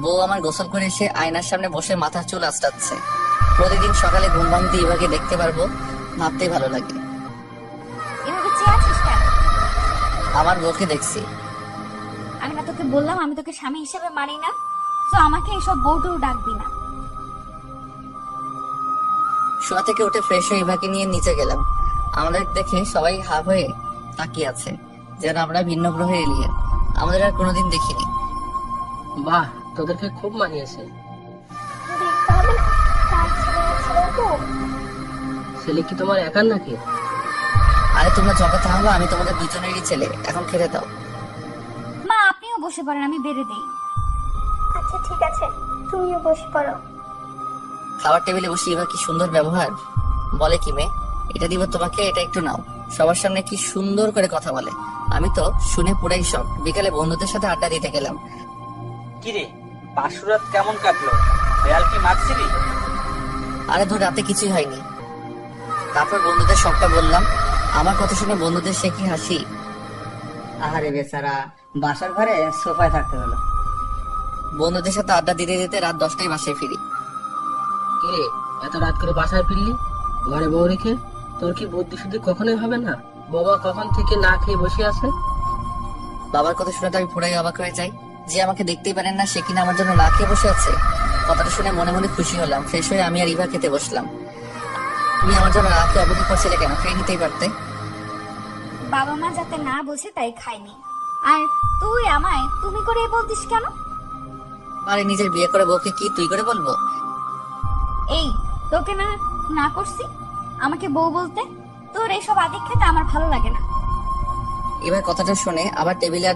Speaker 2: বউ আমার গোসল করে এসে আয়নার সামনে বসে মাথার চুল আঁচড়াচ্ছে। প্রতিদিন সকালে ঘুম ভাঙতে ইভাকে দেখতে পারবো, ভাবতেই ভালো লাগে।
Speaker 1: এভাবে চেয়ে আছিস কেন?
Speaker 2: আমার বউকে দেখছি।
Speaker 1: আমি না তোকে বললাম আমি তোকে স্বামী হিসেবে মানি না? তো তো আমাকে এসব বউটুও ডাকবি না।
Speaker 2: শোয়া থেকে উঠে ফ্রেশ হয়ে ইভাকে নিয়ে নিচে গেলাম। আমাদের দেখে সবাই হা হয়ে তাকিয়ে আছে, যেন আমরা ভিন্ন গ্রহে এলিয়েন। আমাদের আর কোনোদিন দেখিনি।
Speaker 4: বাহ, তোদেরকে খুব মানিয়েছে।
Speaker 3: দেখতে হবে না কার ছেলে ছেলে তো।
Speaker 4: ছেলে কি তোমার একার নাকি?
Speaker 2: আরে তোমরা জগৎ থামো, আমি তোমাদের দুজনেরই ছেলে। এখন খেতে দাও।
Speaker 1: মা আপনিও বসে পড়েন, আমি বেড়ে দেই।
Speaker 3: আচ্ছা ঠিক আছে, তুমিও বসে পড়ো।
Speaker 2: খাবার টেবিলে বসে ইভা কি সুন্দর ব্যবহার। বলে কি মেয়ে, এটা দিব তোমাকে, এটা একটু নাও। সবার সামনে কি সুন্দর করে কথা বলে। আমি তো শুনে পুরাই শখ। বিকালে বন্ধুদের সাথে আড্ডা দিতে গেলাম।
Speaker 5: কিরে, পাশুরাত কেমন কাটলো? রেয়াল কি মারছিলি?
Speaker 2: আরে ধর, রাতে কিছুই হয়নি। তারপর বন্ধুদের সবটা বললাম। আমার কথা শুনে বন্ধুদের সে কি হাসি।
Speaker 6: আহারে বেচারা, বাসার ঘরে সোফায় থাকতে হলো।
Speaker 2: বন্ধুদের সাথে আড্ডা দিতে দিতে রাত 10টায় বাসায় ফিরি।
Speaker 4: কিরে, এত রাত করে বাসায় ফিরলি ঘরে বউ রেখে? তোর কি বুদ্ধি শুদ্ধি কখনোই হবে না? বাবা কখন থেকে না খেয়ে বসে আছে।
Speaker 2: বাবার কথা শুনে তো আমি পুরাই অবাক হয়ে যাই। যে আমাকে দেখতেই পারেন না, সে কিনা আমার জন্য না খেয়ে বসে আছে। কথাটা শুনে মনে মনে খুশি হলাম। ফ্রেশ হয়ে আমি আর ইভা খেতে বসলাম। তুমি আমার জন্য না খেয়ে অপেক্ষা করছিলে কেন? খেয়ে নিতেই পারতে।
Speaker 1: বাবা মা যাতে না বোঝে তাই খাইনি। আর তুই আমায় তুমি করে বলতিস কেন?
Speaker 2: আরে নিজের বিয়ে করে বউকে কি তুই করে বলবো?
Speaker 1: এই তোকে না না করছি আমাকে বউ বলতে? তোর এইসব আদিক খেতে আমার ভালো লাগে না।
Speaker 2: এবার কথাটা শুনে আবার টেবিলে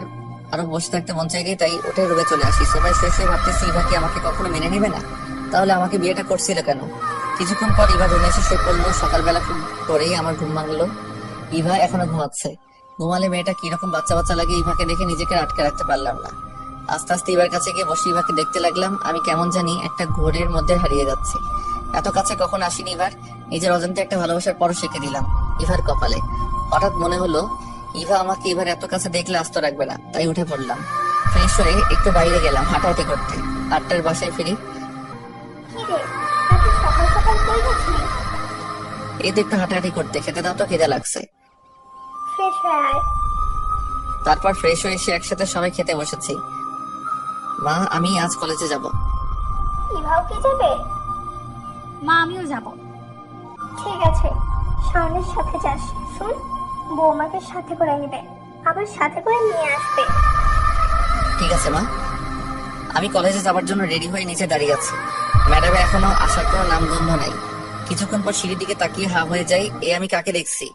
Speaker 2: আরো বসে থাকতে মন চাই, তাই উঠে রুমে চলে আসি। সবাই শেষ হয়ে ভাবতেছি ইভা কি আমাকে কখনো মেনে নেবে না। তাহলে আমাকে বিয়েটা করছিল কেন? কিছুক্ষণ পর ইভা রুমে এসে শুয়ে পড়লো। সকালবেলা খুব করেই আমার ঘুম ভাঙলো। ইভা এখনো ঘুমাচ্ছে। ঘুমালে মেয়েটা কিরকম বাচ্চা বাচ্চা লাগে। ইভাকে দেখে নিজেকে আটকে রাখতে পারলাম না। আস্তে আস্তে ইভার কাছে গিয়ে বসে ইভাকে দেখতে লাগলাম। আমি কেমন জানি একটা ঘোরের মধ্যে হারিয়ে যাচ্ছি। এত কাছে কখন আসিনি ইভার। নিজের অজান্তে একটা ভালোবাসার পরশ রেখে দিলাম ইভার কপালে। হঠাৎ মনে হলো ইভা আমাকে এবার এত কাছে দেখলে আস্ত রাখবে না, তাই উঠে পড়লাম। ফ্রেশ হয়ে একটু বাইরে গেলাম হাঁটাহাঁটি করতে। 8টার বাসায় ফিরি।
Speaker 3: কি রে, এত সকাল সকাল কই গেছিলি?
Speaker 2: এই তো একটু হাঁটাহাঁটি করতে। খেতে দাও তো, খিদে লাগছে।
Speaker 3: ফ্রেশ হয়ে আয়।
Speaker 2: তারপর ফ্রেশ হয়ে এসে একসাথে সবাই খেতে বসেছি। মা, আমি আজ কলেজে যাব।
Speaker 3: ইভাও কি যাবে?
Speaker 1: মা আমিও যাব।
Speaker 3: ঠিক আছে, শাওনের সাথে যাস। শুন, বৌমাকে সাথে করে নিবে, আবার সাথে করে নিয়ে আসবে।
Speaker 2: ঠিক আছে মা। আমি কলেজে যাবার জন্য রেডি হয়ে নিচে দাঁড়িয়ে আছি। ম্যাডাম এখনো আসার কোনো নামগন্ধ নাই। কিছুক্ষণ পর সিঁড়ির দিকে তাকিয়ে হা হয়ে যাই। আমি কাকে দেখছি?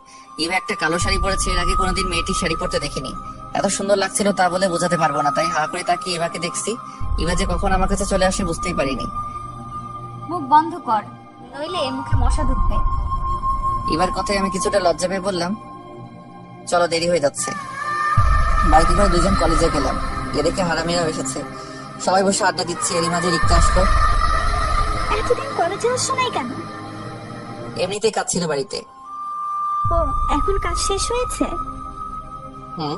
Speaker 2: ইভা একটা কালো শাড়ি পরেছে। এর আগে কোনোদিন মেয়েটি শাড়ি পরতে দেখিনি। এত সুন্দর লাগছিল তা বলে বোঝাতে পারবো না। তাই হা করে তাকিয়ে ইভাকে দেখছি। ইভা যে কখন আমার কাছে চলে আসে বুঝতেই পারিনি।
Speaker 1: মুখ বন্ধ কর, নইলে মুখে মশা ঢুকবে।
Speaker 2: ইভার কথায় আমি কিছুটা লজ্জা পেয়ে বললাম, চলো দেরি হয়ে যাচ্ছে। বাড়িতে করে দুজন কলেজে গেলাম। এ দেখে হারামিরাও এসেছে। সবাই বসে আড্ডা দিচ্ছে। এরই মাঝে রিক্তা আসলো।
Speaker 1: এতদিন কলেজে আসছো নাই কেন?
Speaker 2: এমনিতেই কাজ ছিল বাড়িতে।
Speaker 1: ও, এখন কাজ শেষ হয়েছে?
Speaker 2: হুম।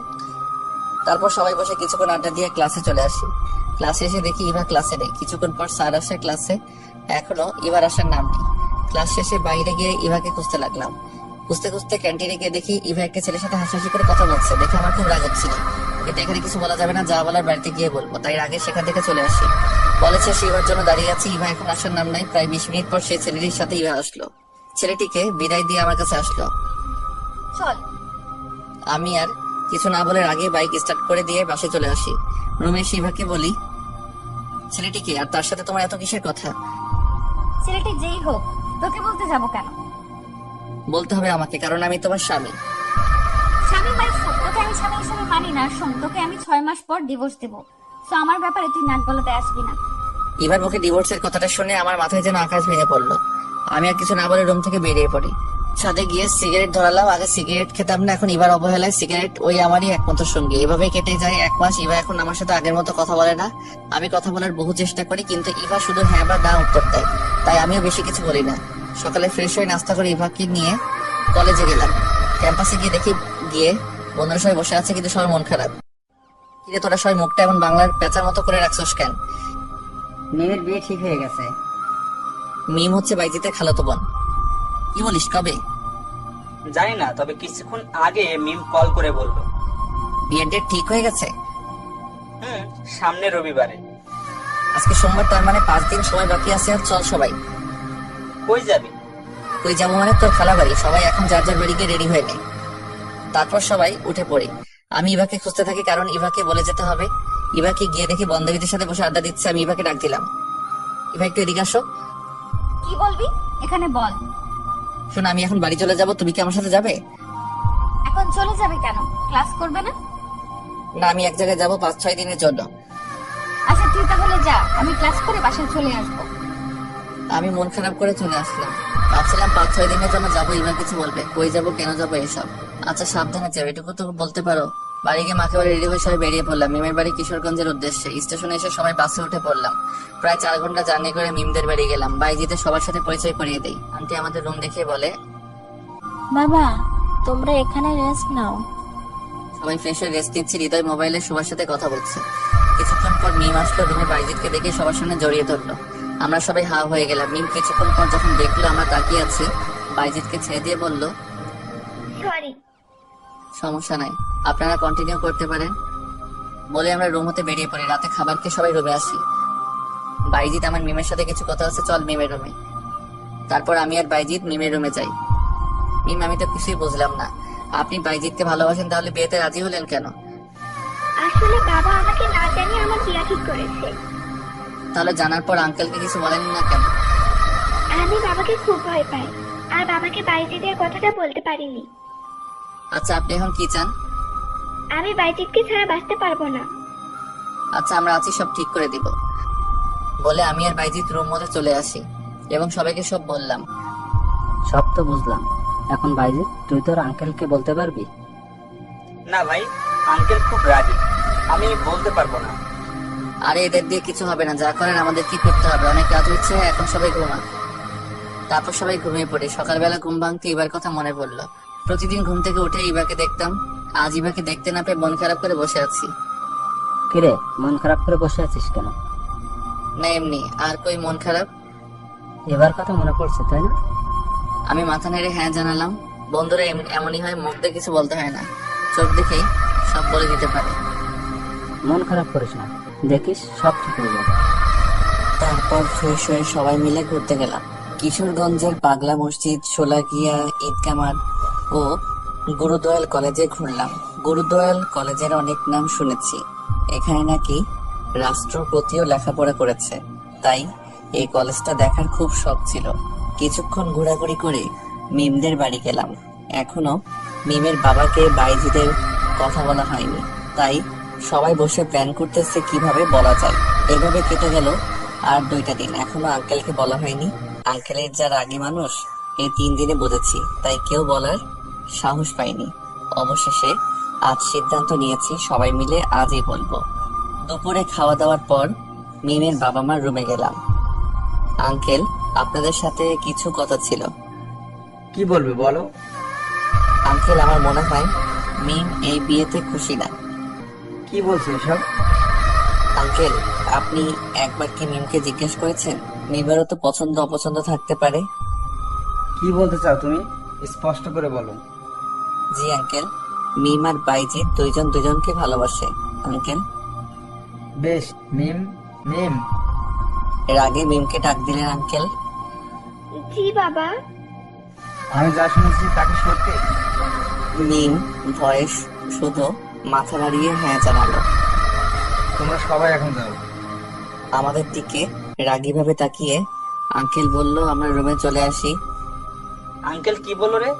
Speaker 2: তারপর সবাই বসে কিছুক্ষণ আড্ডা দিয়ে ক্লাসে চলে আসি। ক্লাসে এসে দেখি ইভা ক্লাসে নেই। কিছুক্ষণ পর স্যার আসে ক্লাসে। এখনো ইভার আসার নাম নেই। ক্লাস শেষে বাইরে গিয়ে ইভাকে খুঁজতে লাগলাম। খুঁজতে খুঁজতে ক্যান্টিনে গিয়ে দেখি ইভা একটা ছেলের সাথে হাসাহাসি করে কথা বলছে। দেখে আমার খুব রাগ হচ্ছিল, কিন্তু এখানে কিছু বলা যাবে না। যা বলার বাড়িতে গিয়ে বলবো, তাই আগে সেখান থেকে চলে আসি। কলেজ শেষে ইভার জন্য দাঁড়িয়ে আছি। ইভা এখন আসার নাম নাই। প্রায় 20 মিনিট পর সেই ছেলেটির সাথে ইভা আসলো। ছেলেটিকে বিদায় দিয়ে আমার কাছে আসলো।
Speaker 1: চল।
Speaker 2: আমি আর কিছু না বলার আগে বাইক স্টার্ট করে দিয়ে বাসে চলে আসি। রুমে শিভাকে বলি, ছেলেটিকে আর তার সাথে তোমার এত কিসের কথা?
Speaker 1: ছেলেটি যেই হোক, তোকে বলতে যাব কেন?
Speaker 2: বলতে হবে আমাকে, কারণ আমি তোমার স্বামী।
Speaker 1: স্বামী মানে তোকে আমি স্বামী হিসেবে মানি না। শোন, তোকে আমি 6 মাস পর ডিভোর্স দেবো। তো আমার ব্যাপারে তুই নাক গলাতে আসবি না।
Speaker 2: এবার মুখে ডিভোর্সের কথাটা শুনে আমার মাথায় যেন আকাশ ভেঙে পড়লো। আমি আর কিছু না বলে রুম থেকে বেরিয়ে পড়ি। ছাদে গিয়ে সিগারেট ধরালাম। আগে সিগারেট খেতাম না, এখন এবার অবহেলায় সিগারেট ওই আমারই একমাত্র সঙ্গী। এভাবে কেটে যায় 1 মাস। ইভা এখন আমার সাথে আগের মতো কথা বলে না। আমি কথা বলার বহু চেষ্টা করি, কিন্তু ইভা শুধু হ্যাঁ বা না উত্তর দেয়। তাই আমিও বেশি কিছু বলি না। সকালে ফ্রেশ হয়ে নাস্তা করে ইভাকে নিয়ে কলেজে গেলাম। ক্যাম্পাসে গিয়ে দেখি বন্ধুরা সবাই বসে আছে, কিন্তু সবার মন খারাপ। কিরে তোরা সবাই মুখটা এমন বাংলার পেঁচার মতো করে রাখছস কেন?
Speaker 6: মেয়ের বিয়ে ঠিক হয়ে গেছে।
Speaker 2: মিম হচ্ছে বাইজিতে খালাতো বোন। কি বলিস, কবে?
Speaker 5: জানি না, তবে কিছুক্ষণ আগে মিম কল করে বললো।
Speaker 2: বিয়ের ডেট ঠিক হয়ে গেছে?
Speaker 5: সামনে রবিবারে।
Speaker 2: আজকে সোমবার, তার মানে 5 দিন সময় বাকি আছে। আর চল সবাই।
Speaker 5: কই যাবি?
Speaker 2: তুই যাবো মানে তোর খালা বাড়ি। সবাই এখন যার যার বাড়ি গিয়ে রেডি হয়ে নেয়। তারপর সবাই উঠে পড়ি। আমি ইভাকে খুঁজতে থাকি, কারণ ইভাকে বলে যেতে হবে। ইভাকে গিয়ে দেখি বান্ধবীদের সাথে বসে আড্ডা দিচ্ছে। আমি ইভাকে ডাক দিলাম, ইভা একটু এদিকে আসো।
Speaker 1: কি বলবি? এখানে বল।
Speaker 2: শোনো, আমি এখন বাড়ি চলে যাব, তুমি কি আমার সাথে যাবে?
Speaker 1: এখন চলে যাবে কেন? ক্লাস করবে না?
Speaker 2: না, আমি এক জায়গায় যাবো 5-6 দিনের জন্য।
Speaker 1: আচ্ছা তুই তাহলে যা, আমি ক্লাস করে বাসায় চলে আসবো।
Speaker 2: আমি মন খারাপ করে চলে আসলাম। ভাবছিলাম 5-6 দিনের জন্য যাবো, ইভা কিছু বলবে, কই যাবো, কেন যাবো, এসব। আচ্ছা সাবধানে যাবে, এটুকু তো বলতে পারো। বাড়ি গিয়ে মাকে বাড়ি রেডি হয়ে সবাই বেরিয়ে পড়লাম মিমের বাড়ি কিশোরগঞ্জের উদ্দেশ্যে। স্টেশনে এসে সবাই বাসে উঠে পড়লাম। প্রায় 4 ঘন্টা জার্নি করে মিমদের বাড়ি গেলাম। বাইজিতে সবার সাথে পরিচয় করিয়ে দেই। আন্টি আমাদের রুম দেখিয়ে বলে,
Speaker 8: বাবা তোমরা এখানে রেস্ট নাও।
Speaker 2: সবাই ফ্রেশ হয়ে রেস্ট নিচ্ছি। হৃদয় মোবাইলে সবার সাথে কথা বলছে। কিছুক্ষণ পর মিম আসলো রুমে। বাইজিৎকে দেখে সবার সামনে জড়িয়ে ধরলো। আমরা সবাই হা হয়ে গেলাম। মিম কিছুক্ষণ পর যখন দেখলো আমরা তাকিয়ে আছি, বাইজিৎকে ছেড়ে দিয়ে বলল,
Speaker 3: সরি।
Speaker 2: সমস্যা নাই, আপনারা কন্টিনিউ করতে পারেন। বলে আমরা রুম হতে বেরিয়ে পড়ি। রাতে খাবার খেয়ে সবাই রুমে আসি। বাইজিৎ আমার মিমের সাথে কিছু কথা আছে, চল মিমের রুমে। তারপর আমি আর বাইজিৎ মিমের রুমে যাই। মিম, আমি তো কিছুই বুঝলাম না। আপনি বাইজিৎকে ভালোবাসেন, তাহলে বিয়েতে রাজি হলেন কেন?
Speaker 3: আসলে বাবা আমাকে না জানিয়ে আমার বিয়ে ঠিক করেছে।
Speaker 2: তাহলে জানার পর আঙ্কেলকে কিছু বলেন না কেন?
Speaker 3: আমি বাবাকে খুব ভয় পাই, আর বাবাকে বাইজিদের কথাটা বলতে পারিনি।
Speaker 2: আচ্ছা আপনি এখন কি চান?
Speaker 3: আমি বাইজিদকে ছাড়া বাঁচতে পারবো না।
Speaker 2: আচ্ছা আমরা আছি, সব ঠিক করে দিব। বলে আমি আর বাইজিৎ রুম মধ্যে চলে আসি এবং সবাইকে সব বললাম।
Speaker 4: সব তো বুঝলাম, এখন বাইজিৎ তুই তোর আঙ্কেলকে বলতে পারবি?
Speaker 5: না ভাই, আঙ্কেল খুব রাগী, আমি বলতে পারবো না।
Speaker 2: আরে এদের দিয়ে কিছু হবে না, যা করেন আমাদের কি করতে হবে, অনেক রাত হচ্ছে, এখন সবাই ঘুমা। তারপর সবাই ঘুমিয়ে পড়ি। সকালবেলা ঘুম ভাঙতে ইবার কথা মনে পড়লো। প্রতিদিন ঘুম থেকে উঠে ইবাকে দেখতাম। আজ ইবাকে দেখতে না পেয়ে মন খারাপ করে বসে আছি।
Speaker 4: কিরে, মন খারাপ করে বসে আছিস কেন?
Speaker 2: না এমনি, আর কই মন খারাপ।
Speaker 4: এবার কথা মনে পড়ছে তাই না?
Speaker 2: আমি মাথা নেড়ে হ্যাঁ জানালাম। বন্ধুরা এমনই হয়, মুখ দিয়ে কিছু বলতে হয় না, চোখ দেখেই সব বলে দিতে পারে।
Speaker 4: মন খারাপ করিস না, দেখিস সব ঠিক হয়ে যাবে।
Speaker 2: তারপর ফ্রেশ হয়ে সবাই মিলে ঘুরতে গেলাম। কিশোরগঞ্জের পাগলা মসজিদ, শোলাকিয়া, ঈদগাহ মাঠ ও গুরুদয়াল কলেজে ঘুরলাম। গুরুদয়াল কলেজের অনেক নাম শুনেছি। এখানে নাকি রাষ্ট্রপতিও লেখাপড়া করেছে, তাই এই কলেজটা দেখার খুব শখ ছিল। কিছুক্ষণ ঘোরাঘুরি করে মিমদের বাড়ি গেলাম। এখনো মিমের বাবাকে বাইজিদের কথা বলা হয়নি, তাই সবাই বসে প্ল্যান করতেছে কিভাবে বলা যায়। এভাবে কেটে গেল আর 2টা দিন। এখনো আঙ্কেলকে বলা হয়নি। আঙ্কেলের যা রাগী মানুষ, এই 3 দিনে বুঝেছি, তাই কেউ বলার সাহস পাইনি। অবশেষে আজ সিদ্ধান্ত নিয়েছি সবাই মিলে আজই বলবো। দুপুরে খাওয়া দাওয়ার পর মিমের বাবা মার রুমে গেলাম। আঙ্কেল, আপনাদের সাথে কিছু কথা ছিল।
Speaker 9: কি বলবে বলো?
Speaker 2: আঙ্কেল, আমার মনে হয় মিম এই বিয়েতে খুশি না।
Speaker 9: কি বলছো এসব?
Speaker 2: আঙ্কেল, আপনি একবার কি মিমকে জিজ্ঞেস করেছেন? মিমেরও তো পছন্দ অপছন্দ থাকতে পারে।
Speaker 9: কি বলতে চাও তুমি? স্পষ্ট করে বলো।
Speaker 2: জি আঙ্কেল, মিম আর বাইজিৎ দুইজন দুজনকে ভালোবাসে আঙ্কেল।
Speaker 9: বেশ, মিম মিম
Speaker 2: এর আগে মিমকে ডাক দিলেন আঙ্কেল।
Speaker 3: জি বাবা।
Speaker 9: আমি যা শুনেছি তাকে সত্যি?
Speaker 2: মিম ভয়েস শুধু মাথা নাড়িয়ে হ্যাঁ জানালো।
Speaker 9: তোমরা সবাই এখন যাও।
Speaker 2: আমাদের দিকে রাগীভাবে তাকিয়ে আঙ্কেল বলল, আমরা রুমে চলে আসি।
Speaker 5: আঙ্কেল কি বললো রে?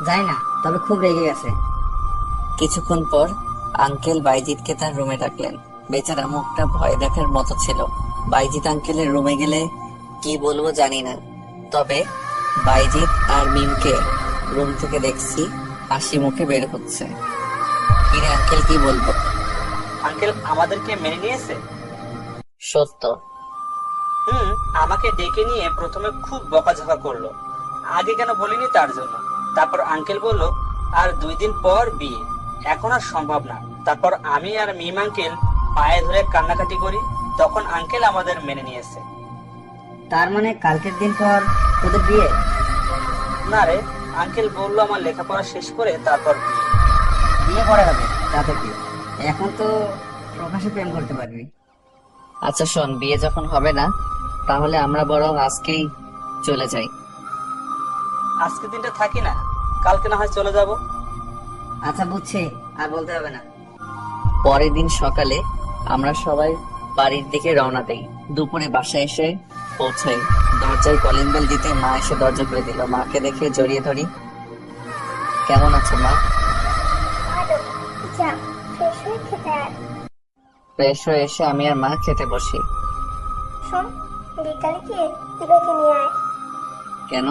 Speaker 6: যাই না, তবে খুব রেগে গেছে।
Speaker 2: কিছুক্ষণ পর আঙ্কেল বাইজিৎকে তার রুমে ডাকলেন। বেচারা মুখটা ভয় দেখার মতো ছিল। বাইজিৎ আঙ্কেলের রুমে গেলে কি বলবো জানি না, তবে বাইজিৎ আর মিমকে রুম থেকে দেখছি হাসি মুখে বের হচ্ছে। কিরে আঙ্কেল, কি বলবো?
Speaker 5: আঙ্কেল আমাদেরকে মেনে নিয়েছে।
Speaker 2: সত্য।
Speaker 5: আমাকে ডেকে নিয়ে প্রথমে খুব বকাঝকা করলো, আগে কেন বলিনি তার জন্য। তারপর আঙ্কেল বলল আর 2 দিন পর বিয়ে, এখন আর সম্ভব না। তারপর আমি আর মিম আঙ্কেল পায়ে ধরে কান্নাকাটি করি, তখন আঙ্কেল আমাদের মেনে নিয়েছে।
Speaker 6: তার মানে কালকের দিন পর তোদের বিয়ে?
Speaker 5: না রে, আঙ্কেল বললো আমার লেখাপড়া শেষ করে তারপর বিয়ে।
Speaker 6: বিয়ে করা হবে তাতে কি? এখন তো প্রকাশ্যে প্রেম করতে পারবি।
Speaker 2: আচ্ছা শোন, বিয়ে যখন হবে না তাহলে আমরা বরং আজকেই চলে যাই।
Speaker 5: আজকে দিনটা থাকি না, কালকে না হয় চলে যাব।
Speaker 6: আচ্ছা বুঝছি, আর বলতে হবে না।
Speaker 2: পরের দিন সকালে আমরা সবাই বাড়ির দিকে রওনা দেই। দুপুরে বাসায় এসে পৌঁছাই। দরজায় কলিং বেল দিতে মা এসে দরজা খুলে দিল। মাকে দেখে জড়িয়ে ধরি। কেমন আছো মা?
Speaker 3: ভালো। যা, ফ্রেশ হয়ে খেতে আয়।
Speaker 2: ফ্রেশ হয়ে এসে আমি আর মা খেতে বসি।
Speaker 3: শোন, বিকালে গিয়ে ইভাকে নিয়ে আয়।
Speaker 2: কেন?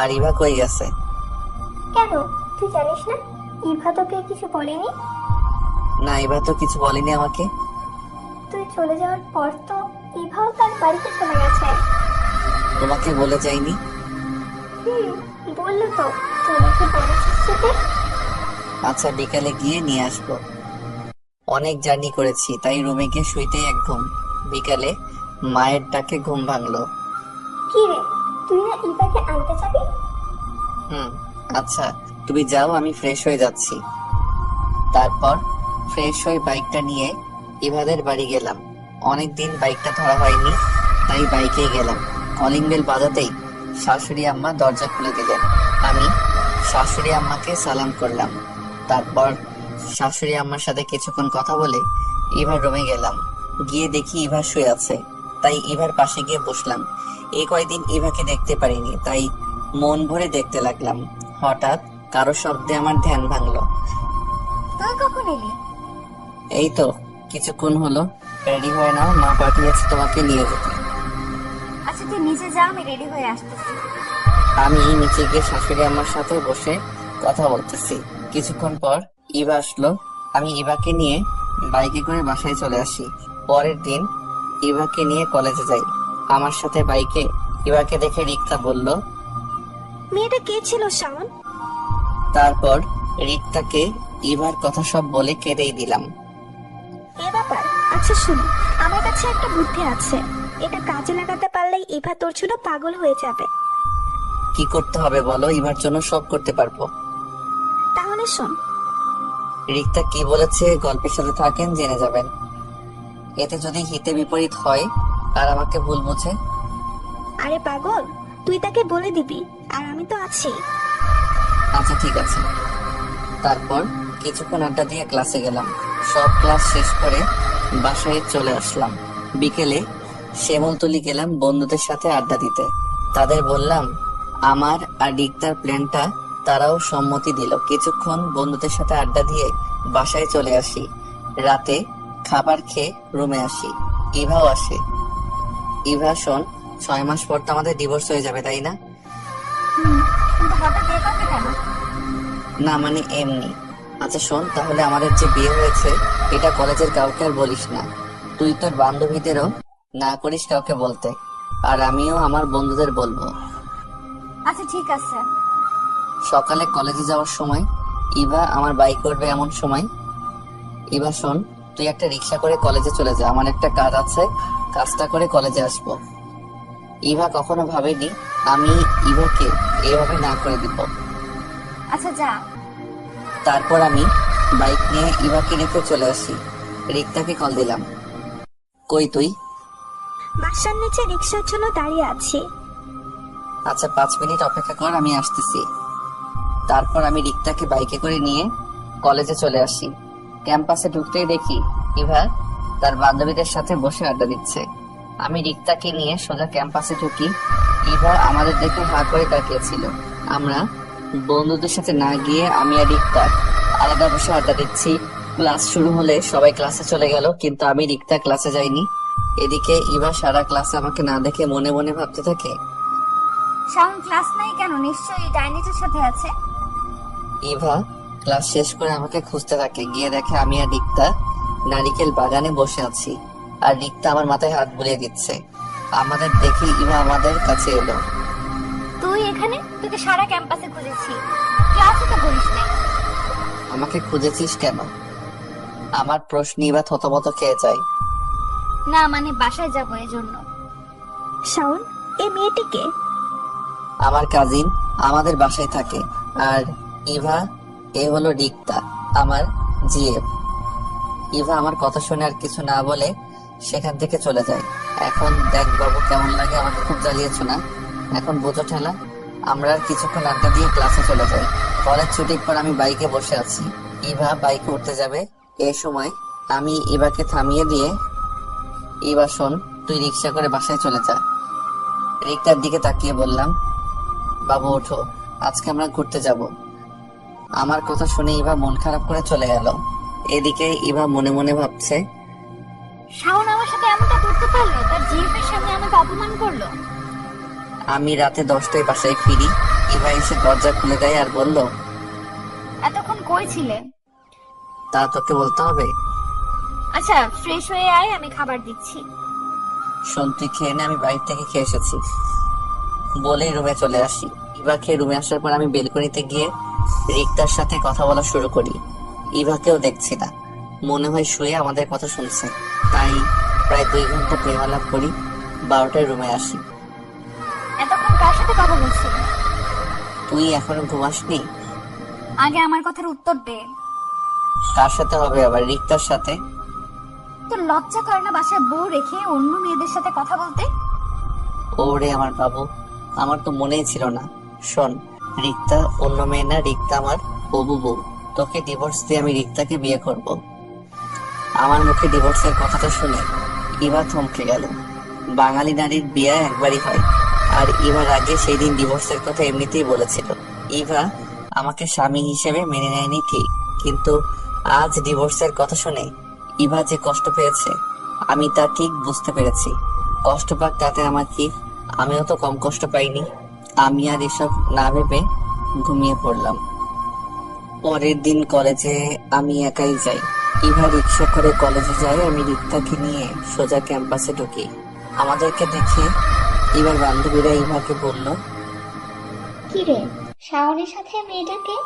Speaker 2: আর ইভা কই গেছে?
Speaker 3: কেন, তুই জানিস না ইভা তোকে কিছু বলেনি?
Speaker 2: না, ইভা তো কিছু বলেনি আমাকে।
Speaker 3: তুই চলে যাওয়ার পর তো ইভাও তার বাড়িতে চলে গেছে।
Speaker 2: তোমাকে বলে যাইনি?
Speaker 3: বললো তো, তুমি কি বলেছিস তোকে?
Speaker 2: আচ্ছা, বিকালে গিয়ে নিয়ে আসবো। অনেক জার্নি করেছি, তাই রুমে গিয়ে শুইতেই এক ঘুম। বিকালে মায়ের ডাকে ঘুম ভাঙলো।
Speaker 3: কি রে, তুই না ইভাকে আনতে যাবি?
Speaker 2: আচ্ছা, তুমি যাও, আমি ফ্রেশ হয়ে যাচ্ছি। তারপর ফ্রেশ হয়ে বাইকটা নিয়ে ইভাদের বাড়ি গেলাম। অনেকদিন বাইকটা ধরা হয়নি, তাই বাইকে গেলাম। কলিং বেল বাজাতেই শাশুড়ি আম্মা দরজা খুলে দিলেন। আমি শাশুড়ি আম্মাকে সালাম করলাম। তারপর শাশুড়ি আম্মার সাথে কিছুক্ষণ কথা বলে ইভার রুমে গেলাম। গিয়ে দেখি ইভা শুয়ে আছে, তাই ইভার পাশে গিয়ে বসলাম। এই কয়দিন ইভাকে দেখতে পারিনি, তাই মন ভরে দেখতে লাগলাম। হঠাৎ কারো শব্দে আমার ধ্যান ভাঙলো।
Speaker 1: তুই কখন এলি?
Speaker 2: এই তো কিছুক্ষণ হলো। রেডি হয়ে নাও, মা পাঠিয়েছে তোমাকে নিয়ে যেতে।
Speaker 1: আচ্ছা তুই নিচে যা, আমি রেডি হয়ে আসতেছি।
Speaker 2: আমি নিচে গিয়ে শাশুড়ি আমার সাথে বসে কথা বলতেছি। কিছুক্ষণ পর ইভা আসলো। আমি ইভাকে নিয়ে বাইকে করে বাসায় চলে আসি। পরের দিন ইভাকে নিয়ে কলেজে যাই। আমার সাথে বাইকে ইভাকে দেখে রিক্তা বলল।
Speaker 8: মেয়েটা কে ছিল শাওন?
Speaker 2: তারপর রিক্তাকে ইভার কথা সব বলে কেঁদেই দিলাম।
Speaker 8: এ ব্যাপার। আচ্ছা শুন, আমার কাছে একটা বুদ্ধি আছে, এটা কাজে লাগাতে পারলেই ইভা তোর জন্য পাগল হয়ে যাবে।
Speaker 2: কি করতে হবে বলো, ইভার জন্য সব করতে পারবো।
Speaker 8: তাহলে শোন।
Speaker 2: রিক্তা কি বলেছে গল্পের সাথে থাকেন, জেনে যাবেন। এতে যদি হিতে বিপরীত হয় আর আমাকে ভুল বুঝে?
Speaker 8: আরে পাগল, তুই তাকে বলে দিবি, আর আমি তো আছি।
Speaker 2: আচ্ছা ঠিক আছে। তারপর কিছুক্ষণ আড্ডা দিয়ে ক্লাসে গেলাম। সব ক্লাস শেষ করে বাসায় চলে আসলাম। বিকেলে শ্যামলতলি গেলাম বন্ধুদের সাথে আড্ডা দিতে। তাদের বললাম আমার আর রিক্তার প্ল্যানটা, তারাও সম্মতি দিল। কিছুক্ষণ বন্ধুদের সাথে আড্ডা দিয়ে বাসায় চলে আসি। রাতে খাবার খেয়ে রুমে আসি। ইভাও আসে। ইভা শোন, 6 মাস পর তো আমাদের ডিভোর্স হয়ে যাবে, তাই না?
Speaker 1: কিন্তু হঠাৎ এ কথা কেন?
Speaker 2: না মানে এমনি। আচ্ছা শোন, তাহলে আমাদের যে বিয়ে হয়েছে এটা কলেজের কাউকে আর বলিস না। তুই তোর বান্ধবীদেরও না করিস কাউকে বলতে, আর আমিও আমার বন্ধুদের বলবো।
Speaker 1: আচ্ছা ঠিক আছে।
Speaker 2: সকালে কলেজে যাওয়ার সময় ইভা আমার বাইক করবে এমন সময়। ইভা শোন, তুই একটা রিক্সা করে কলেজে চলে যা, আমার একটা কাজ আছে, কাজটা করে কলেজে আসবো। ইভা কখনো ভাবেনি আমি ইভাকে এভাবে না করে দিব।
Speaker 1: আচ্ছা যা।
Speaker 2: তারপর আমি বাইক নিয়ে ইভাকে রেখে চলে আসি। রিক্তাকে কল দিলাম। কই তুই?
Speaker 8: বাসার নিচে রিক্সার জন্য দাঁড়িয়ে আছি।
Speaker 2: আচ্ছা 5 মিনিট অপেক্ষা কর, আমি আসতেছি। তারপর আমি রিক্তাকে বাইকে করে নিয়ে কলেজে চলে আসি। ক্যাম্পাসে ঢুকতেই দেখি ইভা তার বান্ধবীদের সাথে বসে আড্ডা দিচ্ছে। আমি রিক্তাকে নিয়ে সোজা ক্যাম্পাসে ঢুকি। ইভা আমাদের দেখে হাঁ করে তাকিয়েছিল। আমরা বন্ধুদের সাথে না গিয়ে আমি আর রিক্তা আলাদা বসে আড্ডা দিচ্ছি। ক্লাস শুরু হলে সবাই ক্লাসে চলে গেল, কিন্তু আমি রিক্তা ক্লাসে যাইনি। এদিকে ইভা সারা ক্লাসে আমাকে না দেখে মনে মনে ভাবতে থাকে,
Speaker 1: শাওন ক্লাস নাই কেন? নিশ্চয়ই ডাইনিটার সাথে আছে।
Speaker 2: ইভা ক্লাস শেষ করে আমাকে খুঁজতে থাকে। গিয়ে দেখে আমি আর রিক্তা নারিকেল বাগানে বসে আছি, আর রিক্তা আমার মাথায় হাত বুলিয়ে দিচ্ছে। আমাদের দেখে ইভা আমাদের কাছে এলো।
Speaker 1: তুই এখানে? তোকে সারা ক্যাম্পাসে খুঁজেছি, ক্লাসে তো করিস নাই।
Speaker 2: আমাকে খুঁজেছিস কেন? আমার প্রশ্ন ইভা থতমত খেয়ে যায়।
Speaker 1: না মানে বাসায় যাবো এজন্য।
Speaker 8: শাওন, এই মেয়েটিকে?
Speaker 2: আমার কাজিন, আমাদের বাসায় থাকে। আর ইভা, এ হলো রিক্তা, আমার জিএফ। ইভা আমার কথা শুনে আর কিছু না বলে সেখান থেকে চলে যাই। এখন দেখ বাবু, কেমন লাগে? আমাকে খুব জ্বালিয়েছো না? এখন বোঝো ঠেলা। আমরা আর কিছুক্ষণ আড্ডা দিয়ে ক্লাসে চলে যাই। কলেজ ছুটির পর আমি বাইকে বসে আছি, ইভা বাইকে উঠতে যাবে। এই সময় আমি ইভাকে থামিয়ে দিয়ে, ইভা শোন, তুই রিক্সা করে বাসায় চলে যা। রিক্তার দিকে তাকিয়ে বললাম, বাবু ওঠো, আজকে আমরা ঘুরতে যাব। আমার কথা শুনে ইভা মন খারাপ করে চলে গেল। এদিকে ইভা মনে মনে ভাবছে,
Speaker 1: শাওন আমার সাথে এমনটা করতে পারলো? তার জিএফের সামনে আমাকে অপমান করলো।
Speaker 2: আমি রাতে 10টায় বাসায় ফিরি। ইভা এসে দরজা খুলে দেয় আর বলল,
Speaker 1: এতক্ষণ কই ছিলে?
Speaker 2: তা তোকে বলতে হবে?
Speaker 1: আচ্ছা, ফ্রেশ হয়ে আয়, আমি খাবার দিচ্ছি।
Speaker 2: শোন, তুই খেয়ে নে, আমি বাইরে থেকে খেয়ে এসেছি। বলেই রুমে চলে আসি। ইভা খেয়ে রুমে আসার পর আমি বেলকনিতে গিয়ে রিক্তার সাথে কথা বলা শুরু করি। ইভাকেও দেখছি না, মনে হয় শুয়ে আমাদের কথা শুনছে। তাই প্রায় 2 ঘন্টা প্রেমালাপ করি। 12টায় রুমে আসি।
Speaker 1: এতক্ষণ কার সাথে কথা বলছিলে?
Speaker 2: তুই এখনো ঘুমাসনি?
Speaker 1: আগে আমার কথার উত্তর দে।
Speaker 2: কার সাথে হবে আবার? রিক্তার সাথে।
Speaker 1: তোর লজ্জা করে না বাসায় বউ রেখে অন্য মেয়েদের সাথে কথা বলতে?
Speaker 2: ওরে আমার বাবু, আমার তো মনেই ছিল না। শোন, রিক্তা অন্য মেয়ে না, রিক্তা আমার হবু বউ। তোকে ডিভোর্স দিয়ে আমি রিক্তাকে বিয়ে করব। আমার মুখে ডিভোর্সের কথাটা শুনে ইভা থমকে গেল। বাঙালি নারীর বিয়ে একবারই হয়, আর ইভার আগে সেই দিন ডিভোর্সের কথা এমনিতেই বলেছিল। ইভা আমাকে স্বামী হিসেবে মেনে নেয়নি ঠিক, কিন্তু আজ ডিভোর্সের কথা শুনে ইভা যে কষ্ট পেয়েছে আমি তা ঠিক বুঝতে পেরেছি। কষ্ট পাক তাতে আমার কি, আমিও তো কম কষ্ট পাইনি। আমি আর এসব না ভেবে ঘুমিয়ে পড়লাম। পরের দিন কলেজে আমি একাই যাই। ইভা রিক্সা করে কলেজে যায়, আমি রিক্তাকে নিয়ে সোজা ক্যাম্পাসে ঢুকি। আমাদেরকে দেখে এবার বান্ধবীরা ইভাকে বলল,
Speaker 3: কি রে, শাওনের সাথে মেয়েটাকে?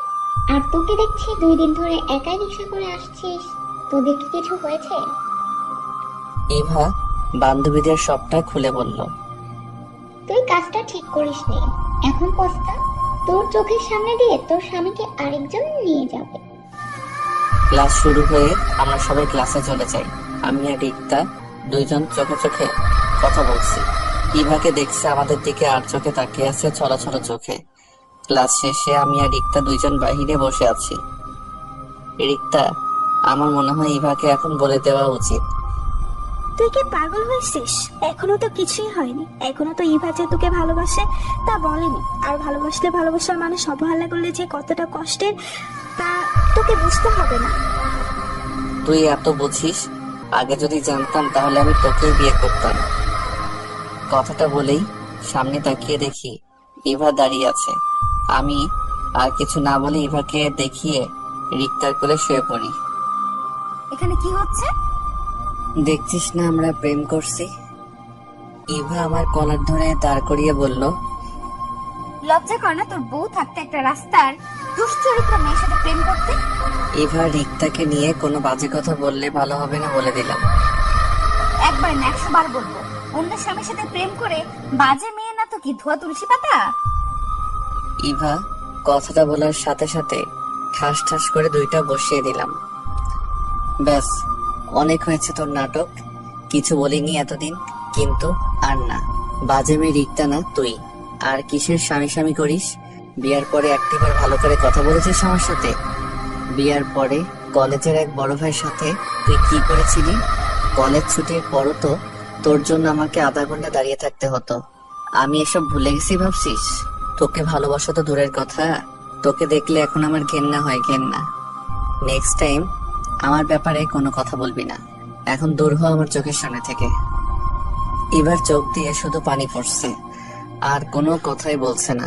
Speaker 3: আর তোকে দেখছি 2 দিন ধরে একাই রিক্সা করে আসছিস, তোদের কি কিছু হয়েছে?
Speaker 2: ইভা বান্ধবীদের সবটা খুলে বলল।
Speaker 3: তুই কাজটা ঠিক করিসনি, এখন পস্তা। তোর চোখের সামনে দিয়ে তোর স্বামীকে আরেকজন নিয়ে যাবে।
Speaker 2: ক্লাস শুরু হয়ে আমরা সবাই ক্লাসে চলে যাই। আমি আর রিক্তা 2 জন চোখে চোখে কথা বলছি। ইভাকে দেখছে আমাদের দিকে আর চোখে তাকিয়ে আছে ছলছল চোখে। ক্লাস শেষে আমি আর রিক্তা 2 জন বাহিরে বসে আছি। রিক্তা, আমার মনে হয় ইভাকে এখন বলে দেওয়া উচিত।
Speaker 8: তুই কি পাগল হয়েছিস? এখনো তো কিছুই হয়নি। এখনো তো ইভা যে তোকে ভালোবাসে তা বলেনি। আর ভালোবাসলে ভালোবাসার মানুষ অবহেলা করলে যে কতটা কষ্টের তা তোকে বুঝতে হবে না।
Speaker 2: তুই এত বুঝিস? আগে যদি জানতাম তাহলে আমি তোকেই বিয়ে করতাম। কথাটা বলেই সামনে তাকিয়ে দেখি ইভা দাঁড়িয়ে আছে। আমি আর কিছু না বলে ইভাকে দেখিয়ে রিক্তার কোলে শুয়ে পড়ি।
Speaker 1: এখানে কি হচ্ছে?
Speaker 2: দেখছিস না আমরা প্রেম করছি? ইভা আমার কলার ধরে দাঁড় করিয়ে বলল,
Speaker 1: লজ্জা করে না তোর বউ থাকতে একটা রাস্তার দুশ্চরিত্র মেয়ের সাথে প্রেম করতে?
Speaker 2: ইভা রিক্তাকে নিয়ে কোনো বাজে কথা বললে ভালো হবে না বলে দিলাম।
Speaker 1: একবার না 100 বার বলবো, অন্য স্বামীর সাথে প্রেম করে বাজে মেয়ে না তো কি ধোয়া তুলসী পাতা?
Speaker 2: ইভা কথাটা বলার সাথে সাথে ঠাস ঠাস করে 2টা বসিয়ে দিলাম। ব্যাস, অনেক হয়েছে তোর নাটক। কিছু বলিনি এতদিন, কিন্তু আর না। বাজে মেয়ে রিক্তা না তুই। আর কিসের স্বামী স্বামী করিস? বিয়ার পরে একটিবার ভালো করে কথা বলেছিস আমার সাথে? বিয়ার পরে কলেজের এক বড় ভাইয়ের সাথে তুই কি করেছিলি? কলেজ ছুটির পরও তো তোর জন্য আমাকে আধা ঘন্টা দাঁড়িয়ে থাকতে হতো। আমি এসব ভুলে গেছি ভাবছিস? তোকে ভালোবাসা তো দূরের কথা, তোকে দেখলে এখন আমার ঘেন্না হয়, ঘেন্না। নেক্সট টাইম আমার ব্যাপারে কোনো কথা বলবি না। এখন দূর হ আমার চোখের সামনে থেকে। এবার চোখ দিয়ে শুধু পানি পড়ছে, আর কোনো কথাই বলছে না।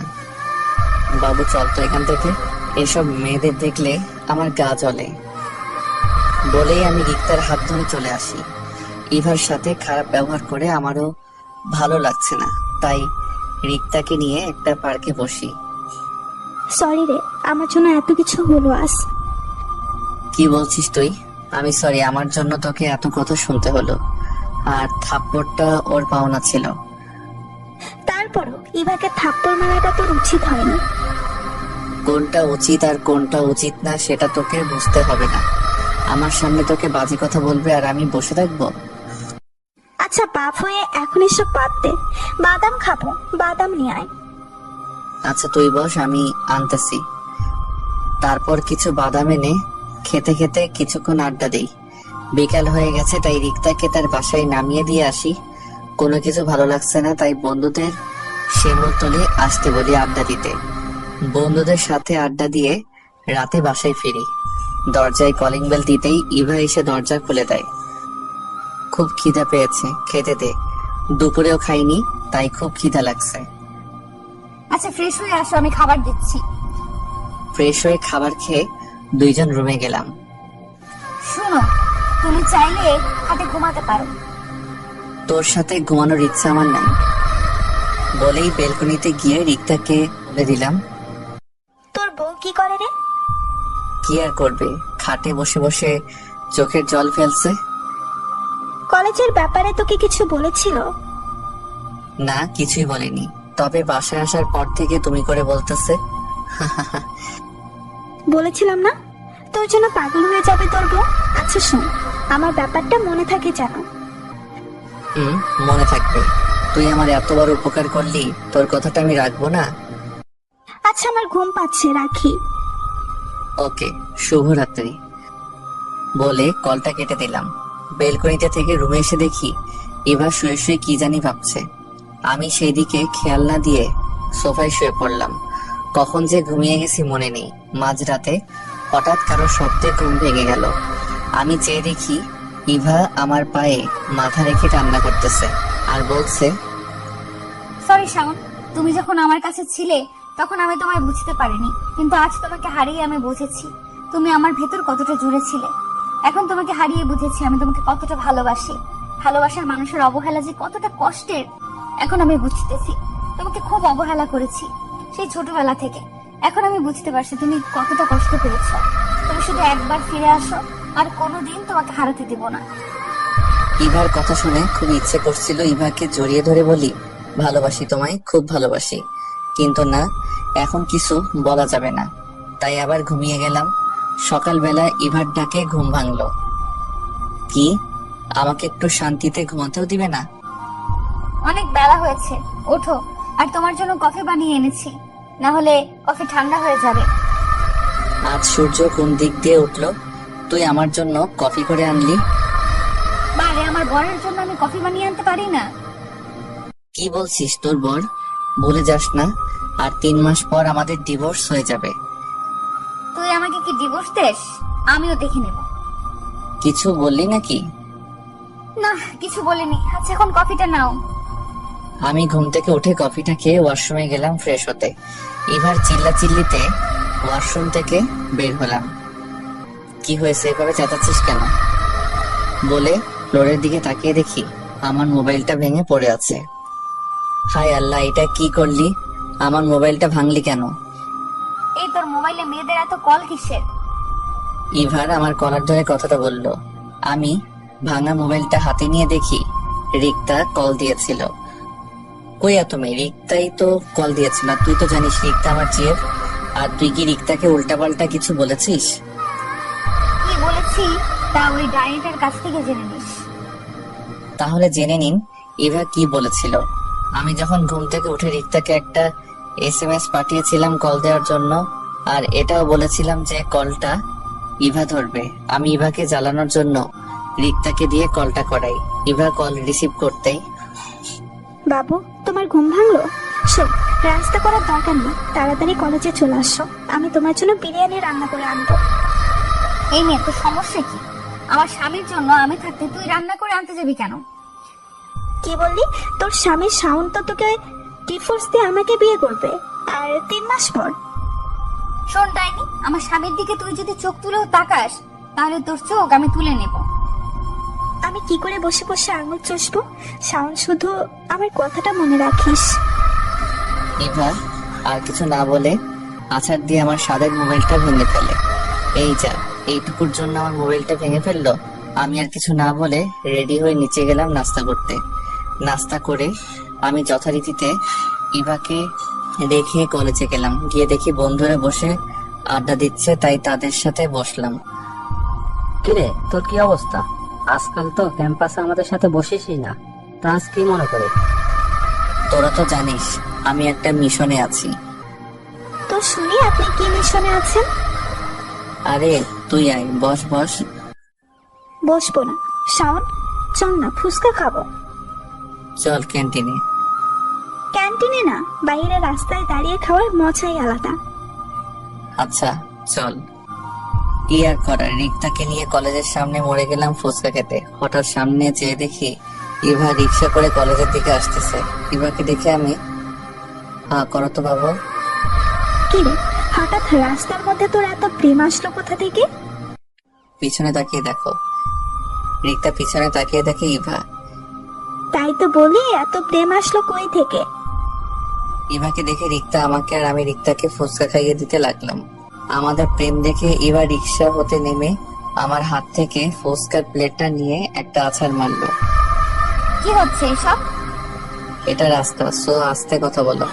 Speaker 2: বাবু চল তো এখান থেকে, এসব মেয়েদের দেখলে আমার গা জ্বলে। বলেই আমি রিক্তার হাত ধরে চলে আসি। ইভার সাথে খারাপ ব্যবহার করে আমারও ভালো লাগছে না, তাই রিক্তাকে নিয়ে একটা পার্কে বসি।
Speaker 8: সরি রে, আমার জন্য এত কিছু হলো আজ।
Speaker 2: কি বলছিস তুই? আমি সরি, আমার জন্য তোকে এত কথা শুনতে হলো। আর থাপ্পড়টা ওর পাওনা ছিল।
Speaker 8: তারপরও ইভাকে থাপ্পড় মারাটা তোর উচিত হয়নি।
Speaker 2: কোনটা উচিত আর কোনটা উচিত না সেটা তোকে বুঝতে হবে না। আমার সামনে তোকে বাজে কথা বলবে আর আমি বসে থাকবো?
Speaker 8: আচ্ছা বাপ হয়ে এখন এসব বাদ দে, বাদাম খাবো, বাদাম নিয়ে আয়।
Speaker 2: আচ্ছা তুই বস, আমি আনতেছি। তারপর কিছু বাদাম এনে খেতে খেতে কিছুক্ষণ আড্ডা দেই। বিকাল হয়ে গেছে, তাই রিক্তাকে তার বাসায় নামিয়ে দিয়ে আসি। কোনো কিছু ভালো লাগছে না, তাই বন্ধুদের শিমুলতলে আসতে বলি আড্ডা দিতে। বন্ধুদের সাথে আড্ডা দিয়ে রাতে বাসায় ফিরি। দরজায় কলিং বেল দিতেই ইভা এসে দরজা খুলে দেয়। খুব খিদা পেয়েছে, খেতে দে। দুপুরেও খাইনি, তাই খুব খিদা লাগছে।
Speaker 1: আচ্ছা ফ্রেশ হয়ে আসো, আমি খাবার দিচ্ছি।
Speaker 2: ফ্রেশ হয়ে খাবার খেয়ে দুইজন রুমে গেলাম।
Speaker 1: শোনো, তুমি চাইলে হাতে ঘুমাতে পারো।
Speaker 2: তোর সাথে ঘুমানোর ইচ্ছা আমার নাই। বলেই বেলকনিতে গিয়ে রিক্তাকে বলে দিলাম।
Speaker 8: তোর বউ কি করে রে?
Speaker 2: কি আর করবে, খাটে বসে বসে চোখের জল ফেলছে।
Speaker 8: কলেজের ব্যাপারে তোকে কিছু বলেছিল?
Speaker 2: না, কিছুই বলেনি, তবে বাসায় আসার পর থেকে তুমি করে বলতেছে।
Speaker 8: বলেছিলাম না তোর জন্য পাগল হয়ে যাবে তোর বউ। আচ্ছা শোন, আমার ব্যাপারটা মনে থাকে জানো?
Speaker 2: মনে থাকবে। তুই আমার এত বড় উপকার করলি, তোর কথাটা আমি রাখবো না?
Speaker 8: আচ্ছা আমার ঘুম পাচ্ছে, রাখি।
Speaker 2: ওকে, শুভরাত্রি। বলে কলটা কেটে দিলাম। বেলকনিতে থেকে রুমে এসে দেখি এবার শুয়ে শুয়ে কি জানি ভাবছে। আমি সেই দিকে খেয়াল না দিয়ে সোফায় শুয়ে পড়লাম। কখন যে ঘুমিয়ে গেছি মনে নেই। মাঝরাতে হঠাৎ কারো শব্দে ঘুম ভেঙে গেল। আমি চেয়ে দেখি ইভা আমার পায়ে মাথা রেখে কান্না করতেছে আর বলছে,
Speaker 1: সরি শাওন, তুমি যখন আমার কাছে ছিলে তখন আমি তোমায় বুঝতে পারিনি, কিন্তু আজ তোমাকে হারিয়ে আমি বুঝেছি তুমি আমার ভেতর কতটা জুড়ে ছিলে। এখন তোমাকে হারিয়ে বুঝেছি আমি তোমাকে কতটা ভালোবাসি। ভালোবাসার মানুষের অবহেলা যে কতটা কষ্টের এখন আমি বুঝতেছি। তোমাকে খুব অবহেলা করেছি সেই ছোটবেলা থেকে। এখন আমি বুঝতে পারছি তুমি কতটা কষ্ট পেয়েছ। তুমি শুধু একবার ফিরে আসো, আর কোনোদিন তোমাকে হারাতে দিব না।
Speaker 2: ইভার কথা শুনে খুব ইচ্ছে করছিল ইভাকে জড়িয়ে ধরে বলি, ভালোবাসি তোমায়, খুব ভালোবাসি। কিন্তু না, এখন কিছু বলা যাবে না। তাই আবার ঘুমিয়ে গেলাম। সকালবেলা ইভার ডাকে ঘুম ভাঙলো। কি, আমাকে একটু শান্তিতে ঘুমাতেও দিবে না?
Speaker 1: অনেক বেলা হয়েছে, ওঠো। আর তোমার জন্য কফি বানিয়ে এনেছি, না হলে কফি ঠান্ডা হয়ে যাবে।
Speaker 2: আজ সূর্য কোন দিক দিয়ে উঠলো, তুই আমার জন্য কফি করে আনলি?
Speaker 1: বারে, আমার বরের জন্য আমি কফি বানিয়ে আনতে পারি না?
Speaker 2: কি বলছিস, তোর বর? ভুলে যাস না, আর 3 মাস পর আমাদের ডিভোর্স হয়ে যাবে।
Speaker 1: তুই আমাকে কি ডিভোর্স দেস? আমিও দেখে নেব।
Speaker 2: কিছু বললি নাকি?
Speaker 1: না, কিছু বলিনি। আচ্ছা এখন কফিটা নাও।
Speaker 2: আমি ঘুম থেকে উঠে কফিটা খেয়ে ওয়াশরুমে গেলাম ফ্রেশ হতে। এবার চিল্লাচিল্লিতে ওয়াশরুম থেকে বের হলাম। কি হয়েছে, এভাবে চেঁচাচ্ছিস কেন? বলে ফ্লোরের দিকে তাকিয়ে দেখি আমার মোবাইলটা ভেঙে পড়ে আছে। হায় আল্লাহ, এটা কি করলি? আমার মোবাইলটা ভাঙলি কেন?
Speaker 1: এই তোর মোবাইলে মেয়েদের এত কল কিসের?
Speaker 2: ইভার আমার কলার ধরে কথাটা বলল। আমি ভাঙা মোবাইলটা হাতে নিয়ে দেখি রিক্তা কল দিয়েছিল। কই তুমি? রিক্তাই তো কল দিয়েছিল। তুই তো জানিস রিক্তা আমার জিএফ। আর তুই কি রিক্তাকে উল্টাপাল্টা কিছু বলেছিস?
Speaker 1: কি বলেছি তা ওই ডাইনিটার কাছ থেকে জেনে নিস।
Speaker 2: তাহলে জেনে নিন ইভা কি বলেছিল। আমি যখন ঘুম থেকে উঠে রিক্তাকে একটা SMS পাঠিয়েছিলাম কল দেওয়ার জন্য, আর এটাও বলেছিলাম যে কলটা ইভা ধরবে। আমি ইভাকে জ্বালানোর জন্য রিক্তাকে দিয়ে কলটা করাই। ইভা কল রিসিভ করতেই,
Speaker 8: বাবু তোমার ঘুম ভাঙলো? শোন, রাস্তা করার দরকার নেই, তাড়াতাড়ি কলেজে চলে আসো। আমি তোমার জন্য বিরিয়ানি রান্না করে আনবো।
Speaker 1: এই নিয়ে তোর সমস্যা কি? আমার স্বামীর জন্য আমি থাকতে তুই রান্না করে আনতে যাবি কেন?
Speaker 8: কি বললি? তোর স্বামী শাওন তো তোকে ডিভোর্স দিয়ে আমাকে বিয়ে করবে, আর 3 মাস পর।
Speaker 1: শোন ডাইনি, আমার স্বামীর দিকে তুই যদি চোখ তুলেও তাকাস তাহলে তোর চোখ আমি তুলে নেব।
Speaker 8: আমি কি করে বসে বসে আঙুল চষবো? শাওন, শুধু আমার কথাটা মনে রাখিস।
Speaker 2: ইভা আর কিছু না বলে আছাড় দিয়ে আমার স্বাদের মোবাইলটা ভেঙে ফেলে। এই যা, এইটুকুর জন্য আমার মোবাইলটা ভেঙে ফেললো। আমি আর কিছু না বলে রেডি হয়ে নিচে গেলাম নাস্তা করতে। নাস্তা করে আমি যথারীতিতে ইভাকে রেখে কলেজে গেলাম। গিয়ে দেখি বন্ধুরা বসে আড্ডা দিচ্ছে, তাই তাদের সাথে বসলাম।
Speaker 4: কিরে, তোর কি অবস্থা? আজকাল তো ক্যাম্পাসে আমাদের সাথে বসিসই না।
Speaker 9: তাজ কি মনে করে?
Speaker 2: তোরা তো জানিস আমি একটা মিশনে আছি।
Speaker 8: তো শুনি আপনি কি মিশনে আছেন?
Speaker 2: আরে তুই আয়, বস বস।
Speaker 8: বসবো না। শাওন, চল না ফুচকা খাবো।
Speaker 2: চল ক্যান্টিনে।
Speaker 8: ক্যান্টিনে না, বাইরে রাস্তায় দাঁড়িয়ে খাওয়ার মজাই আলাদা।
Speaker 2: আচ্ছা চল। কি আর করার, রিক্তাকে নিয়ে কলেজের সামনে মরে গেলাম ফুচকা খেতে। হঠাৎ সামনে চেয়ে দেখি ইভা রিক্সা করে কলেজের দিকে আসতেছে। ইভাকে দেখে আমি করো তো বাবু।
Speaker 8: কি রে, হঠাৎ রাস্তার মধ্যে তোর এত প্রেম আসলো কোথা থেকে?
Speaker 2: পিছনে তাকিয়ে দেখো। রিক্তা পিছনে তাকিয়ে দেখে ইভা।
Speaker 8: তাই তো বলি, এত প্রেম আসলো কই থেকে?
Speaker 2: ইভাকে দেখে রিক্তা আমাকে আর আমি রিক্তাকে ফুচকা খাইয়ে দিতে লাগলাম। আমাদের প্রেম দেখে ইভা রিক্সা হতে নেমে আমার হাত থেকে ফুচকার প্লেটটা নিয়ে একটা আছাড় মারলো।
Speaker 1: কি হচ্ছে এসব?
Speaker 2: এটা রাস্তা, সো আস্তে কথা বলো।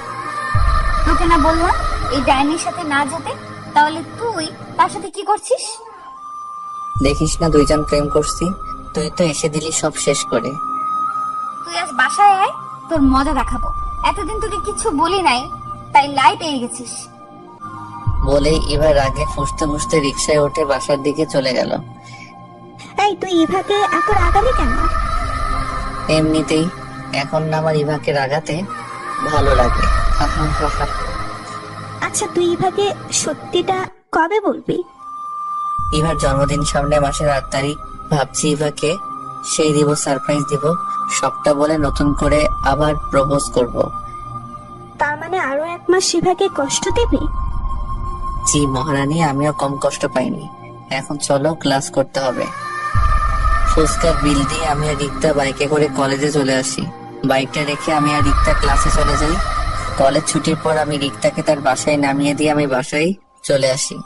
Speaker 1: তোকে না বললাম এই ডাইনির সাথে না যেতে? তাহলে তুই তার সাথে কি করছিস?
Speaker 2: দেখিস না দুইজন প্রেম করছি, তুই তো এসে দিলি সব শেষ করে।
Speaker 1: তুই আজ বাসায় আয়, তোর মজা দেখাবো। এতদিন তোকে কিছু বলি নাই, তাই লাই পেয়ে গেছিস।
Speaker 2: বলেই এবার আগে ফুসতে ফুসতে রিক্সায় উঠে বাসার দিকে চলে গেল।
Speaker 8: এই তুই ইভাকে এত রাগালি কেন?
Speaker 2: এমনিতেই এখন না আমার ইভাকে রাগাতে ভালো লাগে।
Speaker 8: আচ্ছা তুই ইভাকে সত্যিটা কবে বলবি?
Speaker 2: ইভার জন্মদিন সামনে মাসের 8 তারিখ। ভাবছি ইভাকে সেই দিব, সারপ্রাইজ দিব, সবটা বলে নতুন করে আবার প্রপোজ করব।
Speaker 8: তার মানে আরো 1 মাস ইভাকে কষ্ট দিবি?
Speaker 2: জি মহারানী, আমিও কম কষ্ট পাইনি। এখন চলো, ক্লাস করতে হবে। ফুচকার বিল দিয়ে আমি আর রিক্তা বাইকে করে কলেজে চলে আসি। বাইকটা রেখে আমি আর রিক্তা ক্লাসে চলে যাই। কলেজ ছুটির পর আমি রিক্তাকে তার বাসায় নামিয়ে দিয়ে আমি বাসায় চলে আসি।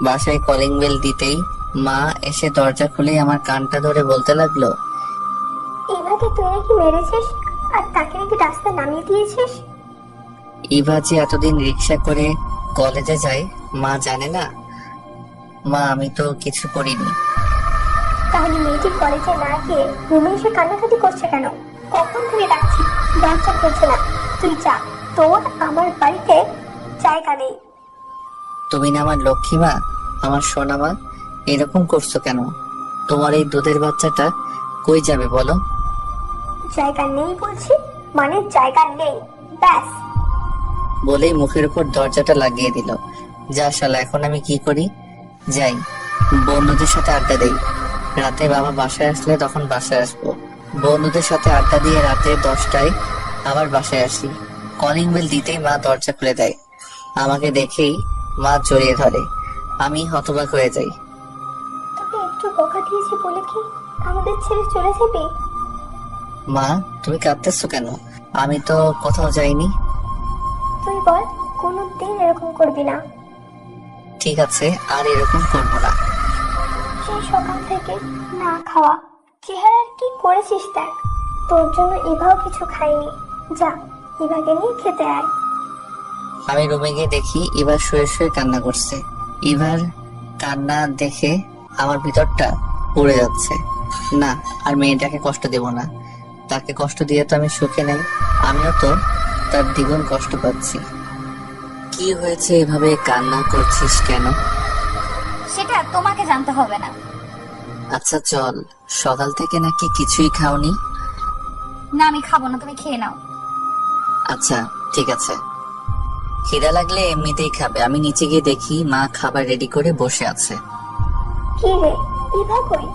Speaker 2: বাসায় কলিং বেল দিতেই মা এসে দরজা খুলে আমার কানটা ধরে বলতে লাগলো,
Speaker 3: ইভাকে তুই নাকি মেরেছিস আর তাকে নাকি রাস্তায় নামিয়ে দিয়েছিস?
Speaker 2: ইভা যে এতদিন রিক্সা করে কলেজে যায় মা জানে না। মা আমি তো কিছু করিনি।
Speaker 3: তাহলে মেয়েটি কলেজে না গিয়ে রুমে এসে কান্নাকাটি করছে কেন? কখন থেকে ডাকছি, দরজা খুলছে না। তুই যা, তোর আমার বাড়িতে জায়গা নেই।
Speaker 2: তুমি না আমার লক্ষ্মী মা, আমার সোনা মা, এরকম করছো কেন? তোমার এই দুধের বাচ্চাটা কই যাবে বলো?
Speaker 3: জায়গা নেই বলছি, মানে জায়গা নেই, ব্যাস।
Speaker 2: বলেই মুখের উপর দরজাটা লাগিয়ে দিল। যা শালা, এখন আমি কি করি? যাই বন্ধুদের সাথে আড্ডা দেই। রাতে বাবা বাসায় আসলে তখন বাসায় আসবো। বন্ধুদের সাথে আড্ডা দিয়ে রাতে 10টায় আবার বাসায় আসি। কলিং বেল দিতেই মা দরজা খুলে দেয়। আমাকে দেখেই মা জড়িয়ে ধরে। আমি হতবাক হয়ে যাই।
Speaker 3: তোকে একটু বকা দিয়েছি বলে কি আমাদের ছেড়ে চলে যাবি?
Speaker 2: মা তুমি কাঁদতেছো কেন? আমি তো কোথাও যাইনি।
Speaker 3: তুই বল, কোনোদিন এরকম করবি না।
Speaker 2: ঠিক আছে, আর এরকম করবো না।
Speaker 3: সেই সকাল থেকে না খাওয়া, চেহারার কি করেছিস দেখ। তোর জন্য ইভাও কিছু খাইনি। যা, ইভাকে নিয়ে খেতে আয়।
Speaker 2: আমি রুমে গিয়ে দেখি এবার শুয়ে শুয়ে কান্না করছে। এবার কান্না দেখে আমার ভিতরটা পড়ে যাচ্ছে। না, আর মেয়েটাকে কষ্ট দেব না। তাকে কষ্ট দিয়ে তো আমি সুখে নেই, আমিও তো তার দ্বিগুণ কষ্ট পাচ্ছি। কি হয়েছে, এভাবে কান্না করছিস কেন?
Speaker 1: সেটা তোমাকে জানতে হবে না।
Speaker 2: আচ্ছা চল, সকাল থেকে নাকি কিছুই খাওনি?
Speaker 1: না আমি খাবো না, তুমি খেয়ে নাও।
Speaker 2: আচ্ছা ঠিক আছে, খিদা লাগলে এমনিতেই খাবে। আমি নিচে গিয়ে দেখি মা খাবার রেডি করে বসে আছে।
Speaker 3: কি রে, ইভা কই?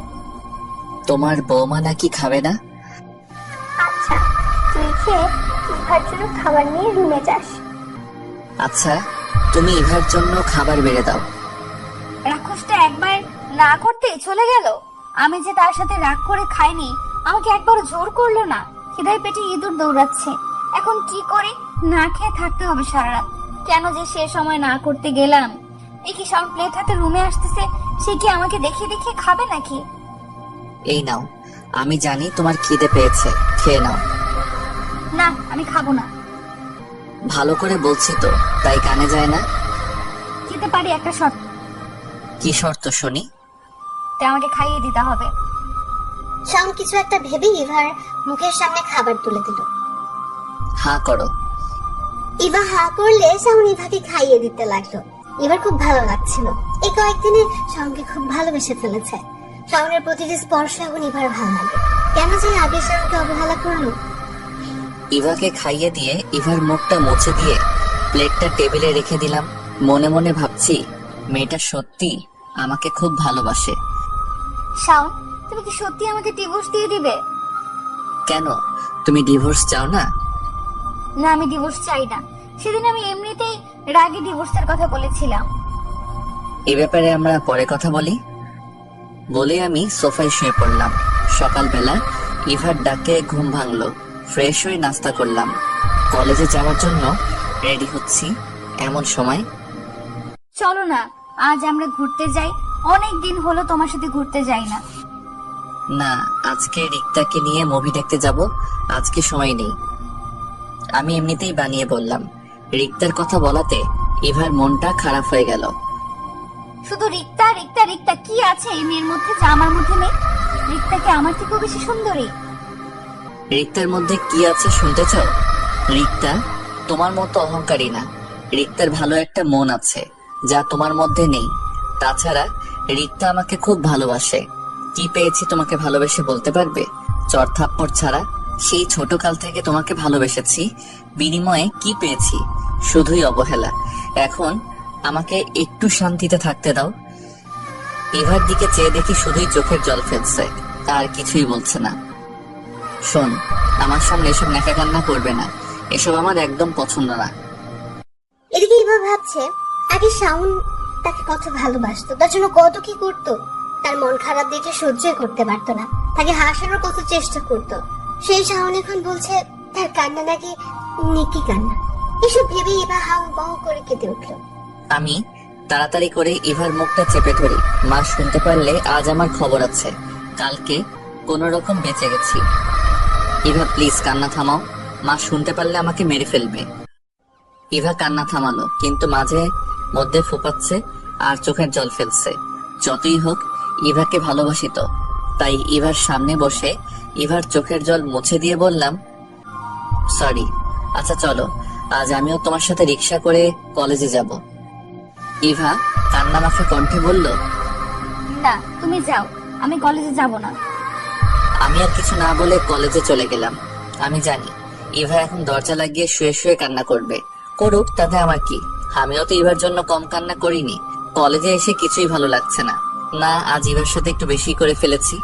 Speaker 2: তোমার বৌমা নাকি খাবে না?
Speaker 3: আচ্ছা, তুই খেয়ে ইভার জন্য খাবার নিয়ে রুমে যাস।
Speaker 2: আচ্ছা তুমি ইভার জন্য খাবার বেড়ে দাও।
Speaker 1: রাক্ষসটা একবার না করতে চলে গেল। আমি যে তার সাথে রাগ করে খাইনি, আমাকে একবার জোর করলো না। খিদায় পেটে ইঁদুর দৌড়াচ্ছে। এখন কি করি? না খেয়ে থাকতে হবে সারা রাত। কেন যে সে সময় না করতে গেলাম? এই কি সাউন্ড প্লেট হাতে রুমে আসতেছে, সে কি আমাকে দেখিয়ে দেখিয়ে খাবে নাকি?
Speaker 2: এই নাও, আমি জানি তোমার খিদে পেয়েছে, খেয়ে নাও।
Speaker 1: না আমি খাবো না।
Speaker 2: ভালো করে বলছি তো, তাই কানে যায় না?
Speaker 1: খেতে পারি, একটা শর্ত।
Speaker 2: কি শর্ত শুনি?
Speaker 1: তাই আমাকে খাইয়ে দিতে হবে।
Speaker 3: শাম কিছু একটা ভেবে ইভার মুখের সামনে খাবার তুলে দিল।
Speaker 2: হ্যাঁ করো।
Speaker 3: ইভা হা করলে শাওন ইভাকে খাইয়ে দিতে লাগলো। এবার খুব ভালো লাগছিল। এই কয়েকদিনে শাওনকে খুব ভালোবেসে ফেলেছে। শাওনের প্রতিটি স্পর্শ এখন ইভার ভালো লাগে। কেন যে আগে শাওনকে অবহেলা করলো।
Speaker 2: ইভাকে খাইয়ে দিয়ে ইভার মুখটা মুছে দিয়ে প্লেটটা টেবিলে রেখে দিলাম। মনে মনে ভাবছি মেয়েটা সত্যি আমাকে খুব ভালোবাসে।
Speaker 1: শাওন, তুমি কি সত্যি আমাকে ডিভোর্স দিয়ে দিবে?
Speaker 2: কেন, তুমি ডিভোর্স চাও না?
Speaker 1: না, আমি ডিভোর্স চাই না। সেদিন আমি এমনিতেই রাগে ডিভোর্সের কথা বলেছিলাম।
Speaker 2: এ ব্যাপারে আমরা পরে কথা বলি বলে আমি সোফায় শুয়ে পড়লাম। সকালবেলা ইভার ডাকে ঘুম ভাঙলো। ফ্রেশ হয়ে নাস্তা করলাম। কলেজে যাওয়ার জন্য রেডি হচ্ছি। এমন সময়
Speaker 1: চলো না, আজ আমরা ঘুরতে যাই। অনেক দিন হলো তোমার সাথে ঘুরতে যাই না।
Speaker 2: না, আজকে রিক্তাকে নিয়ে মুভি দেখতে যাব। আজকে সময় নেই। আমি এমনিতেই বানিয়ে বললাম। রিক্তার কথা বলাতে ইভার মনটা খারাপ হয়ে গেল।
Speaker 1: শুধু রিক্তা রিক্তা রিক্তা, কি আছে এই মেয়ের মধ্যে যা আমার মধ্যে নেই? রিক্তাকে আমার থেকেও বেশি সুন্দরী।
Speaker 2: রিক্তার মধ্যে কি আছে শুনতে চাও? রিক্তা তোমার মতো অহংকারী না। রিক্তার ভালো একটা মন আছে যা তোমার মধ্যে নেই। তাছাড়া রিক্তা আমাকে খুব ভালোবাসে। কি পেয়েছি তোমাকে ভালোবেসে বলতে পারবে? চর থাপ্পড় ছাড়া। সেই ছোটকাল থেকে তোমাকে ভালোবেসেছি, বিনিময়ে কি পেয়েছি? শুধুই অবহেলা। এখন আমাকে একটু শান্তিতে থাকতে দাও। ইভার দিকে চেয়ে দেখি শুধুই চোখের জল ফেলছে, আর কিছুই বলছে না। শোন, আমার সামনে এসব নেকা কান্না করবে না। এসব আমার একদম পছন্দ না।
Speaker 3: এদিকে ইভা ভাবছে আগে শাওন তাকে কত ভালোবাসতো, তার জন্য কত কি করতো। তার মন খারাপ দেখে সহ্যই করতে পারতো না। তাকে হাসানোর কত চেষ্টা করতো। সেই শাওন এখন বলছে তার কান্না নাকি নিকি কান্না। এসব ভেবে ইভা হাউ বাউ করে কেঁদে উঠলো।
Speaker 2: আমি তাড়াতাড়ি করে ইভার মুখটা চেপে ধরি। মা শুনতে পারলে আজ আমার খবর আছে। কালকে কোন রকম বেঁচে গেছি। ইভা প্লিজ কান্না থামাও। মা শুনতে পারলে আমাকে মেরে ফেলবে। ইভা কান্না থামালো, কিন্তু মাঝে মধ্যে ফোপাচ্ছে আর চোখের জল ফেলছে। যতই হোক ইভাকে ভালোবাসি তো, তাই ইভার সামনে বসে ইভার চোখের জল মুছে দিয়ে বললাম, সরি। আচ্ছা চলো, আজ আমিও তোমার সাথে রিক্সা করে কলেজে যাব। ইভা কান্না মাখা কণ্ঠে বলল,
Speaker 1: না, তুমি যাও, আমি কলেজে যাব না।
Speaker 2: আমি আর কিছু না বলে কলেজে চলে গেলাম। আমি জানি ইভা এখন দরজা লাগিয়ে শুয়ে শুয়ে কান্না করবে। করুক, তাতে আমার কি? আমিও তো ইভার জন্য কম কান্না করিনি। কলেজে এসে কিছুই ভালো লাগছে না। না, আজ ইভার সাথে একটু বেশি করে ফেলেছি।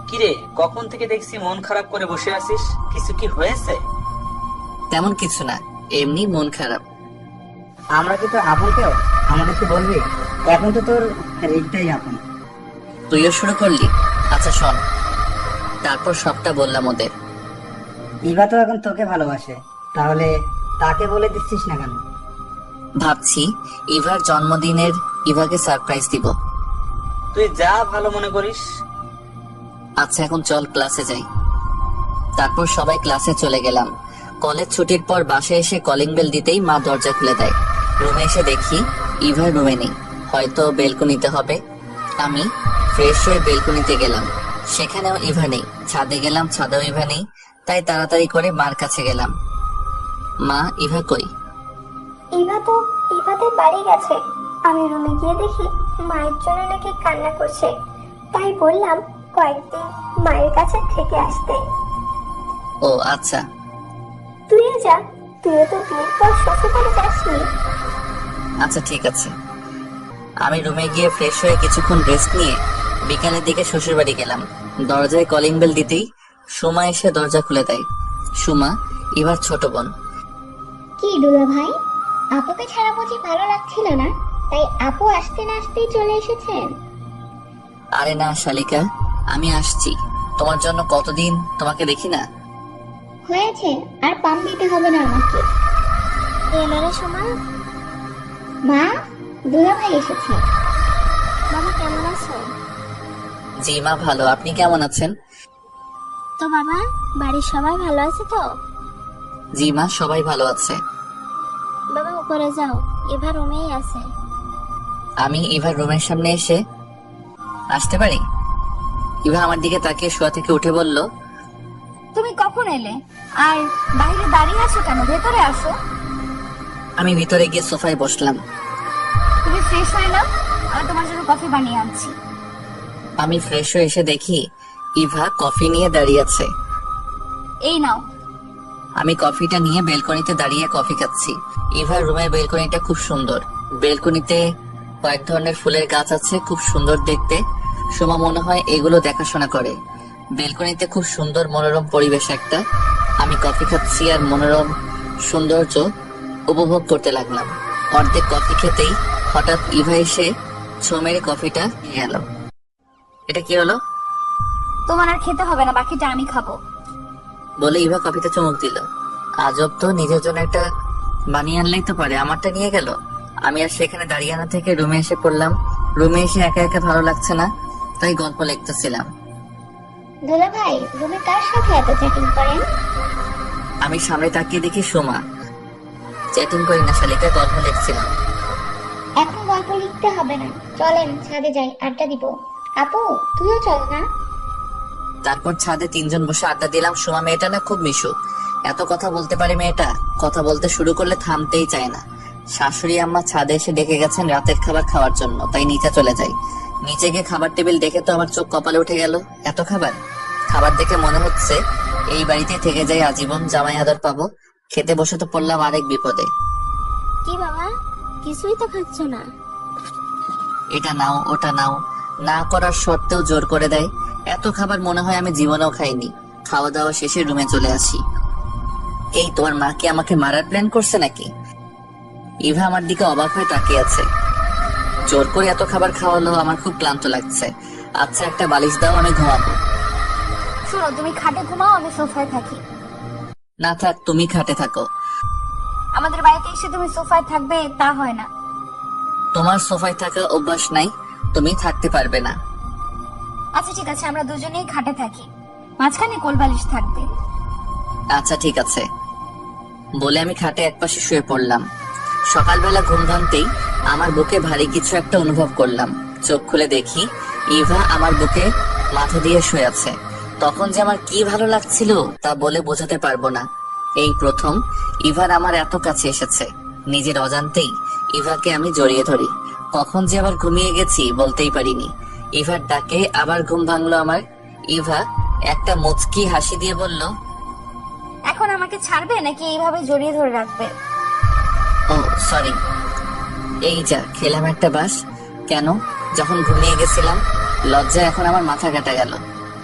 Speaker 5: কিরে, কখন থেকে দেখছি মন খারাপ করে বসে আছিস? কিছু কি হয়েছে?
Speaker 2: তেমন কিছু না, এমনি মন খারাপ।
Speaker 6: আমরা কি তোর আপন কেউ? আমাদের কি বলবি? এখন তো তোর রিক্তাই আপন।
Speaker 2: তুইও শুরু করলি? আচ্ছা শোন, তারপর সবটা বললাম ওদের।
Speaker 6: ইভা তো এখন তোকে ভালোবাসে, তাহলে তাকে বলে দিচ্ছিস না কেন?
Speaker 2: ভাবছি ইভার জন্মদিনের ইভাকে সারপ্রাইজ দিব।
Speaker 5: তুই যা ভালো মনে করিস।
Speaker 2: আচ্ছা এখন চল ক্লাসে যাই। তারপর সবাই ক্লাসে চলে গেলাম। কলেজ ছুটির পর বাসায় এসে কলিং বেল দিতেই মা দরজা খুলে দেয়। রুমে এসে দেখি ইভা রুমে নেই, হয়তো বেলকনিতে হবে। আমি ফ্রেশ হয়ে বেলকনিতে গেলাম, সেখানেও ইভা নেই। ছাদে গেলাম, ছাদেও ইভা নেই। তাই তাড়াতাড়ি করে মার কাছে গেলাম। মা, ইভা কই?
Speaker 3: ইভা তো ইভাদের বাড়ি গেছে। আমি রুমে গিয়ে দেখি মায়ের জন্য নাকি কান্না করছে, তাই বললাম কয়েকদিন মায়ের কাছে থেকে আসতে।
Speaker 2: ও আচ্ছা।
Speaker 3: তুইও যা, তুইও তো বিয়ের পর শ্বশুরবাড়ি যাসনি।
Speaker 2: আচ্ছা ঠিক আছে। আমি রুমে গিয়ে ফ্রেশ হয়ে কিছুক্ষণ রেস্ট নিয়ে বিকালের দিকে শ্বশুর বাড়ি গেলাম। দরজায় কলিং বেল দিতেই সুমা এসে দরজা খুলে দেয়। সুমা ইভার ছোট বোন।
Speaker 3: কি দুলা ভাই, আপুকে ছাড়া বুঝি ভালো লাগছিল না, তাই আপু আসতে না আসতেই চলে এসেছেন?
Speaker 2: আরে না শালিকা, আমি আসছি। তোমার জন্য কতদিন তোমাকে দেখি না।
Speaker 3: হয়েছে, আর পাম দিতে হবে না আমাকে। এলো রে সোমা। মা, দুলা ভাই এসেছে। বাবা কেমন আছো?
Speaker 2: জি মা, ভালো। আপনি কেমন আছেন?
Speaker 3: তো বাবা, বাড়ির সবাই ভালো আছে তো?
Speaker 2: জি মা, সবাই ভালো আছে।
Speaker 3: বাবা উপরে যাও, এবার রুমেই আছে।
Speaker 2: আমি ইভার রুমের সামনে এসে আসতে পারি? ইভা আমার দিকে তাকিয়ে শোয়া থেকে উঠে বলল,
Speaker 1: তুমি কখন এলে? আর বাইরে দাঁড়িয়ে আছো কেন? ভেতরে আসো।
Speaker 2: আমি ভিতরে গিয়ে সোফায় বসলাম।
Speaker 1: তুমি ফ্রেশ হয়ে নাও, আমি তোমার জন্য কফি বানিয়ে আনছি।
Speaker 2: আমি ফ্রেশ হয়ে এসে দেখি ইভা কফি নিয়ে দাঁড়িয়ে আছে।
Speaker 1: এই নাও।
Speaker 2: আমি কফিটা নিয়ে বেলকনিতে দাঁড়িয়ে কফি খাচ্ছি। ইভার রুমের বেলকনিটা খুব সুন্দর। বেলকনিতে কয়েক ধরনের ফুলের গাছ আছে, খুব সুন্দর দেখতে। সোমা মনে হয় এগুলো দেখাশোনা করে। বেলকনিতে খুব সুন্দর মনোরম পরিবেশ একটা। আমি কফি খাচ্ছি আর মনোরম সৌন্দর্য উপভোগ করতে লাগলাম। অর্ধেক কফি খেতেই হঠাৎ ইভা এসে ছো মেরে কফিটা নিয়ে গেল। এটা কি হলো?
Speaker 1: তোমার আর খেতে হবে না, বাকিটা আমি খাবো।
Speaker 2: বলে ইভা কফিতে চমক দিল। আজব তো, নিজের জন্য একটা বানিয়ে আনলেই তো পারে, আমারটা নিয়ে গেল। আমি আর সেখানে দাঁড়িয়ে না থেকে রুমে এসে পড়লাম। রুমে এসে একা একা ভালো লাগছে না, তাই গল্প লিখতেছিলাম।
Speaker 3: দুলা ভাই রুমে কার সাথে এত চ্যাটিং করেন?
Speaker 2: আমি সামনে তাকিয়ে দেখি সোমা। চ্যাটিং করি না শালিকা, গল্প লিখছিলাম।
Speaker 3: এখন গল্প লিখতে হবে না, চলেন ছাদে যাই, আড্ডা দিব। আপু তুইও চল না।
Speaker 2: তারপর ছাদে তিনজন বসে আড্ডা দিলাম। সোমা মেয়েটা না খুব মিশুক, এত কথা বলতে পারে মেয়েটা। কথা বলতে শুরু করলে থামতেই চায় না। শাশুড়ি আম্মা ছাদে এসে ডেকে গেছেন রাতের খাবার খাওয়ার জন্য, তাই নিচে চলে যাই। নিচে গিয়ে খাবার টেবিল দেখে তো আমার চোখ কপালে উঠে গেল। এত খাবার! খাবার দেখে মনে হচ্ছে এই বাড়িতে থেকে যাই আজীবন, জামাই আদর পাবো। খেতে বসে তো পড়লাম আরেক বিপদে।
Speaker 8: কি বাবা, কিছুই তো খাচ্ছ না?
Speaker 2: এটা নাও ওটা নাও না করার সত্ত্বেও জোর করে দেয়। এত খাবার মনে হয় আমি জীবনেও খাইনি। খাওয়া দাওয়া শেষে রুমে চলে আসি। এই তোমার মা কি আমাকে মারার প্ল্যান করছে নাকি? ইভা আমার দিকে অবাক হয়ে তাকিয়ে আছে। জোর করে এত খাবার খাওয়ালো, আমার খুব ক্লান্ত লাগছে। আচ্ছা একটা বালিশ দাও, আমি ঘুমাবো।
Speaker 1: শোনো, তুমি খাটে ঘুমাও, আমি সোফায় থাকি।
Speaker 2: না থাক, তুমি খাটে থাকো।
Speaker 1: আমাদের বাড়িতে এসে তুমি সোফায় থাকবে তা হয় না।
Speaker 2: তোমার সোফায় থাকা অভ্যাস নাই, তুমি থাকতে পারবে না।
Speaker 1: আচ্ছা ঠিক আছে, আমরা দুজনেই খাটে থাকি, মাঝখানে কোলবালিশ থাকবে।
Speaker 2: আচ্ছা ঠিক আছে বলে আমি খাটে একপাশে শুয়ে পড়লাম। সকালবেলা ঘুম ভাঙতেই আমার বুকে ভারী কিছু একটা অনুভব করলাম। চোখ খুলে দেখি ইভা আমার বুকে মাথা দিয়ে শুয়ে আছে। তখন যে আমার কি ভালো লাগছিল তা বলে বোঝাতে পারবো না। এই প্রথম ইভার আমার এত কাছে এসেছে। নিজের অজান্তেই ইভাকে আমি জড়িয়ে ধরি। কখন যে আবার ঘুমিয়ে গেছি বলতেই পারিনি। ইভার ডাকে আবার ঘুম ভাঙলো আমার। ইভা একটা মুচকি হাসি দিয়ে বলল,
Speaker 1: এখন আমাকে ছাড়বে নাকি এইভাবে জড়িয়ে ধরে রাখবে?
Speaker 2: ও সরি। এই যা খেলাম একটা বাস। কেন? যখন ঘুমিয়ে গেছিলাম। লজ্জা এখন আমার মাথা কাটা গেল।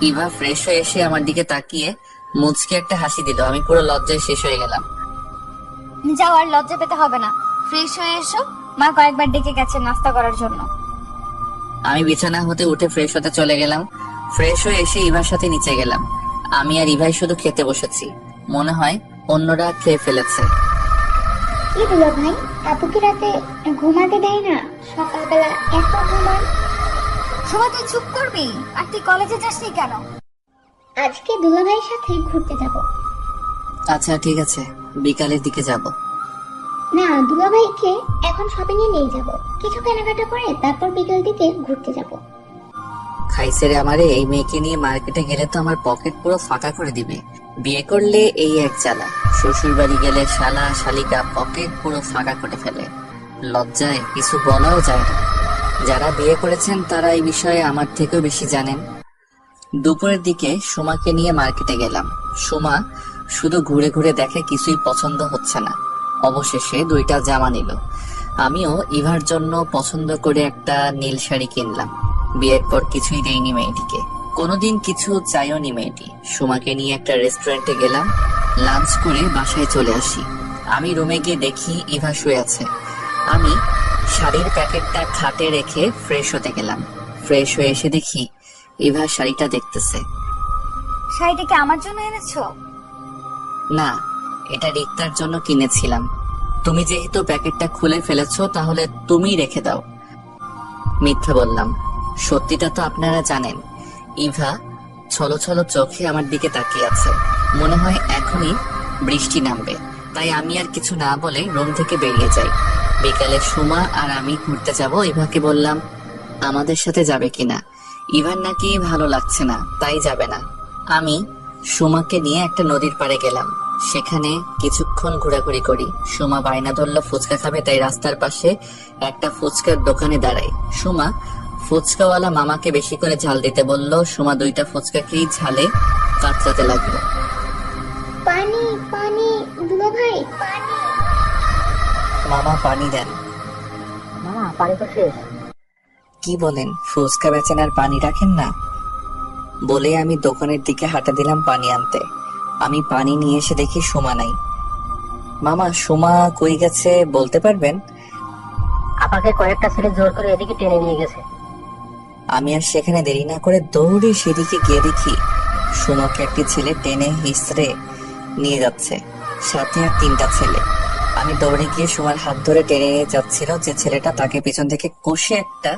Speaker 2: ইভা ফ্রেশ হয়ে এসে আমার দিকে তাকিয়ে মুচকি একটা হাসি দিল। আমি পুরো লজ্জায় শেষ হয়ে গেলাম।
Speaker 1: যাও, আর লজ্জা পেতে হবে না, ফ্রেশ হয়ে এসো। মা কয়েকবার ডেকে গেছে নাস্তা করার জন্য।
Speaker 2: আমি বিছানা হতে উঠে ফ্রেশ হতে চলে গেলাম। ফ্রেশ হয়ে এসে ইভার সাথে নিচে গেলাম। আমি আর ইভাই শুধু খেতে বসেছি। মনে হয় অন্যরা খেয়ে ফেলেছে।
Speaker 3: কি দুলা ভাই, আপু কি রাতে ঘুমাতে দেয় না? সকালবেলা এত ঘুমান।
Speaker 1: সময় তুই চুপ করবি। আর তুই কলেজে যাসনি কেন?
Speaker 3: আজকে দুলা ভাইয়ের সাথে ঘুরতে যাব।
Speaker 2: আচ্ছা ঠিক আছে, বিকালের দিকে যাব।
Speaker 3: না, দুলা ভাইকে এখন শপিং এ নিয়ে যাব, কিছু কেনাকাটা করে তারপর বিকাল দিকে ঘুরতে যাব।
Speaker 2: খাইছে রে আমারে, এই মেয়েকে নিয়ে মার্কেটে গেলে তো আমার পকেট পুরো ফাঁকা করে দিবে। বিয়ে করলে এই এক জ্বালা, শ্বশুর বাড়ি গেলে শালা শালিকা পকেট পুরো ফাঁকা করে ফেলে। লজ্জায় কিছু বলাও যায় না। যারা বিয়ে করেছেন তারা এই বিষয়ে আমার থেকেও বেশি জানেন। দুপুরের দিকে সোমাকে নিয়ে মার্কেটে গেলাম। সোমা শুধু ঘুরে ঘুরে দেখে, কিছুই পছন্দ হচ্ছে না। অবশেষে 2টা জামা নিল। আমিও ইভার জন্য পছন্দ করে একটা নীল শাড়ি কিনলাম। বিয়ের পর কিছুই দেয়নি মেয়েটিকে, কোনোদিন কিছু চাইও নি মেয়েটি। সোমাকে নিয়ে একটা রেস্টুরেন্টে গেলাম। লাঞ্চ করে বাসায় চলে আসি। আমি রুমে গিয়ে দেখি ইভা শুয়ে আছে। আমি শাড়ির প্যাকেটটা খাটে রেখে ফ্রেশ হতে গেলাম। ফ্রেশ হয়ে এসে দেখি ইভা শাড়িটা দেখতেছে।
Speaker 1: শাড়িটা কি আমার জন্য এনেছো?
Speaker 2: না, এটা রিক্তার জন্য কিনেছিলাম। তুমি যেহেতু প্যাকেটটা খুলে ফেলেছো তাহলে তুমিই রেখে দাও। মিথ্যা বললাম, সত্যিটা তো আপনারা জানেন। ইভা ছলো ছলো চোখে আমার দিকে তাকিয়ে আছে। মনে হয় এখনই বৃষ্টি নামবে, তাই আমি আর কিছু না বলে রুম থেকে বেরিয়ে যাই। বিকালে সুমা আর আমি ঘুরতে যাব। ইভাকে বললাম আমাদের সাথে যাবে কিনা। ইভার নাকি ভালো লাগছে না, তাই যাবে না। আমি সুমাকে নিয়ে একটা নদীর পাড়ে গেলাম। সেখানে কিছুক্ষণ ঘোরাঘুরি করি। সুমা বায়না ধরলো ফুচকা খাবে, তাই রাস্তার পাশে একটা ফুচকার দোকানে দাঁড়াই। সুমা ফুচকাওয়ালা মামাকে বেশি করে ঝাল দিতে বলল। সুমা 2টা ফুচকা খেয়ে ঝালে কাতরাতে লাগলো।
Speaker 3: পানি পানি দুলা ভাই পানি।
Speaker 2: মামা পানি দেন।
Speaker 6: মামা পানি তো শেষ।
Speaker 2: কি বলেন, ফুচকা বেচেন আর পানি রাখেন না? বলে আমি দোকানের দিকে হাঁটা দিলাম পানি আনতে। আমি পানি নিয়ে এসে দেখি সুমা নাই। মামা, সুমা কই গেছে বলতে পারবেন?
Speaker 6: আপাকে কয়েকটা ছেলে জোর করে এদিকে টেনে নিয়ে গেছে।
Speaker 2: আমি আর সেখানে দেরি না করে দৌড়ে সেদিকে গিয়ে দেখি সুমাকে একটি ছেলে টেনে হিসড়ে নিয়ে যাচ্ছে, সাথে আর 3টা ছেলে। আমি দৌড়ে গিয়ে সুমার হাত ধরে টেনে নিয়ে যাচ্ছিল যে ছেলেটা, তাকে পিছন থেকে কষে একটা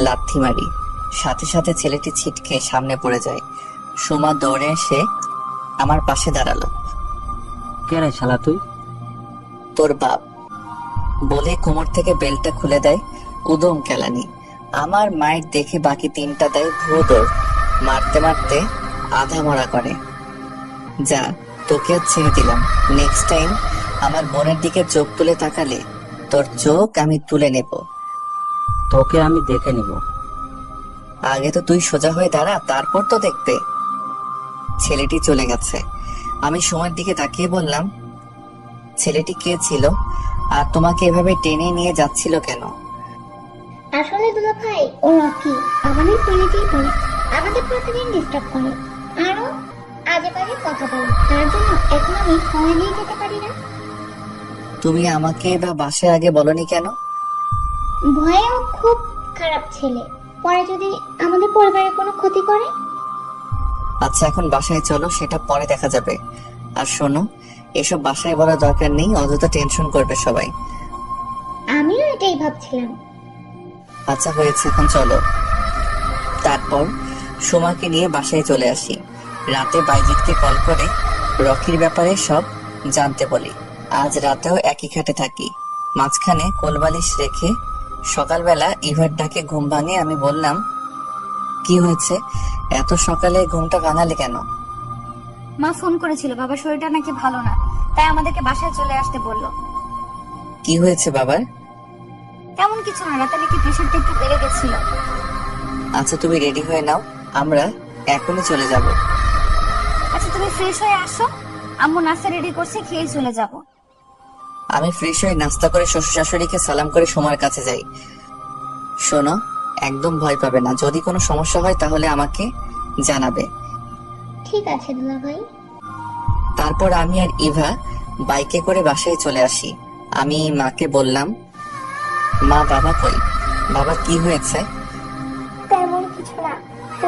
Speaker 2: লাথি মারি। সাথে সাথে ছেলেটি ছিটকে সামনে পড়ে যায়। সুমা দৌড়ে এসে আমার পাশে দাঁড়ালো।
Speaker 4: কে রে শালা তুই?
Speaker 2: তোর বাপ, বলে কোমর থেকে বেল্টটা খুলে দেয়। উদম কেলানি। আমার মায়ের দেখে বাকি 3টা দেয় ভুয়ো দৌড়। মারতে মারতে আধা মরা করে। যা, তোকে আর ছেড়ে দিলাম। নেক্সট টাইম আমার বোনের দিকে চোখ তুলে তাকালে তোর চোখ আমি তুলে নেব।
Speaker 4: তোকে আমি দেখে নিব।
Speaker 2: আগে তো তুই সোজা হয়ে দাঁড়া, তারপর তো দেখবে। ছেলেটি চলে গেছে। আমি সময়ের দিকে তাকিয়ে বললাম, ছেলেটি কে ছিল আর তোমাকে এভাবে টেনে নিয়ে যাচ্ছিল কেন?
Speaker 3: আসলে দুলা ভাই ও রকি আমাদের কলেজেই পড়ে, আমাদের প্রতিদিন ডিস্টার্ব করে, আরো আজে বাজে কথা বলে। তার জন্য এখন আমি সময় নিয়ে যেতে পারি না।
Speaker 2: তুমি আমাকে বা বাসায় আগে বলনি কেন?
Speaker 3: ভয়েও খুব খারাপ ছেলে, পরে যদি আমাদের পরিবারের কোনো ক্ষতি করে।
Speaker 2: আচ্ছা, এখন বাসায় চলো, সেটা পরে দেখা যাবে। আর শোনো, এসব বাসায় বলার দরকার নেই, অযথা টেনশন করবে সবাই।
Speaker 3: আমিও এটাই ভাবছিলাম।
Speaker 2: আচ্ছা হয়েছে, এখন চলো। তারপর সুমাকে নিয়ে বাসায় চলে আসি। রাতে বাইজিৎকে কল করে রকির ব্যাপারে সব জানতে বলি। আজ রাতেও একই খাটে থাকি। মাঝখানে কোলবালিশ রেখে সকালবেলা ইভার ডাকে ঘুম ভাঙে। আমি বললাম, কি হয়েছে, এত সকালে ঘুমটা ভাঙালে কেন?
Speaker 1: মা ফোন করেছিল, বাবার শরীরটা নাকি ভালো না, তাই আমাদেরকে বাসায় চলে আসতে বললো।
Speaker 2: কি হয়েছে বাবার?
Speaker 1: তেমন কিছু না, রাতে নাকি প্রেশারটা একটু বেড়ে গেছিল।
Speaker 2: আচ্ছা, তুমি রেডি হয়ে নাও, আমরা এখনই চলে যাব।
Speaker 1: আচ্ছা তুমি ফ্রেশ হয়ে আসো, আম্মু নাস্তা রেডি করছে, খেয়ে চলে যাব।
Speaker 2: আমি ফ্রেশ হয়ে নাস্তা করে শ্বশুর শাশুড়িকে সালাম করে সময়ের কাছে যাই। শোনো, একদম ভয় পাবে না, যদি কোনো সমস্যা হয় তাহলে আমাকে জানাবে।
Speaker 3: ঠিক আছে দুলা ভাই।
Speaker 2: তারপর আমি আর ইভা বাইকে করে বাসায় চলে আসি। আমি মাকে বললাম, মা বাবা কই? বাবা কি হয়েছে?
Speaker 8: তেমন কিছু না,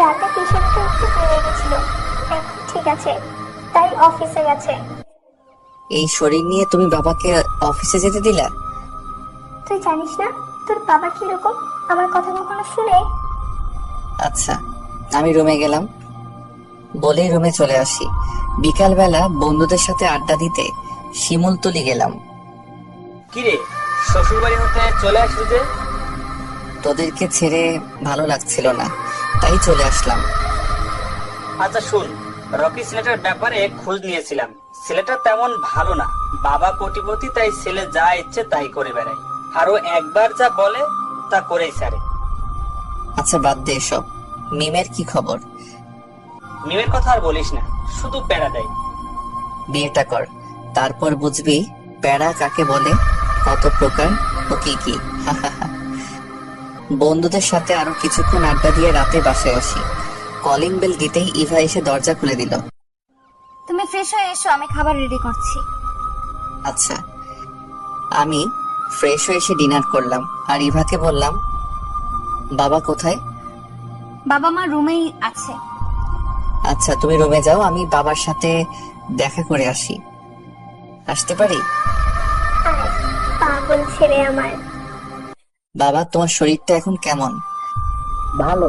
Speaker 8: রাতে প্রেশারটা একটু বেড়ে গেছিল, এখন ঠিক আছে, তাই অফিসে গেছে।
Speaker 2: এই শরীর নিয়ে তুমি বাবাকে অফিসে যেতে দিলা?
Speaker 8: তুই জানিস না তোর বাবা কিরকম, আমার কথা কখনো শুনে?
Speaker 2: আচ্ছা, আমি রুমে গেলাম, বলেই রুমে চলে আসি। বিকালবেলা বন্ধুদের সাথে আড্ডা দিতে শিমুলতলি গেলাম।
Speaker 5: কিরে, শ্বশুর বাড়ি হতে চলে আসলি যে?
Speaker 2: তোদেরকে ছেড়ে ভালো লাগছিল না, তাই চলে আসলাম।
Speaker 5: আচ্ছা শুন, রকি ছেলেটার ব্যাপারে খোঁজ নিয়েছিলাম। ছেলেটা তেমন ভালো না, বাবা কোটিপতি, তাই ছেলে যা ইচ্ছে তাই করে বেড়ায়। আরো একবার যা বলে তা করেই ছাড়ে।
Speaker 2: আচ্ছা বাদ দে এসব। মিমের কি খবর?
Speaker 5: মিমের কথা আর বলিস না, শুধু প্যারা দেয়।
Speaker 2: বিয়েটা কর, তারপর বুঝবি প্যারা কাকে বলে, কত প্রকার ও কি কি। বন্ধুদের সাথে আরো কিছুক্ষণ আড্ডা দিয়ে রাতে বাসায় আসি। কলিং বেল দিতেই ইভা এসে দরজা খুলে দিল।
Speaker 1: তুমি ফ্রেশ হয়ে এসো, আমি খাবার রেডি করছি।
Speaker 2: আচ্ছা। আমি ফ্রেশ হয়ে এসে ডিনার করলাম আর ইভাকে বললাম, বাবা কোথায়?
Speaker 1: বাবা মা রুমেই আছে।
Speaker 2: আচ্ছা, তুমি রুমে যাও, আমি বাবার সাথে দেখা করে আসি। আসতে পারি?
Speaker 8: পাগল ছেলে আমার।
Speaker 2: বাবা, তোমার শরীরটা এখন কেমন?
Speaker 4: ভালো।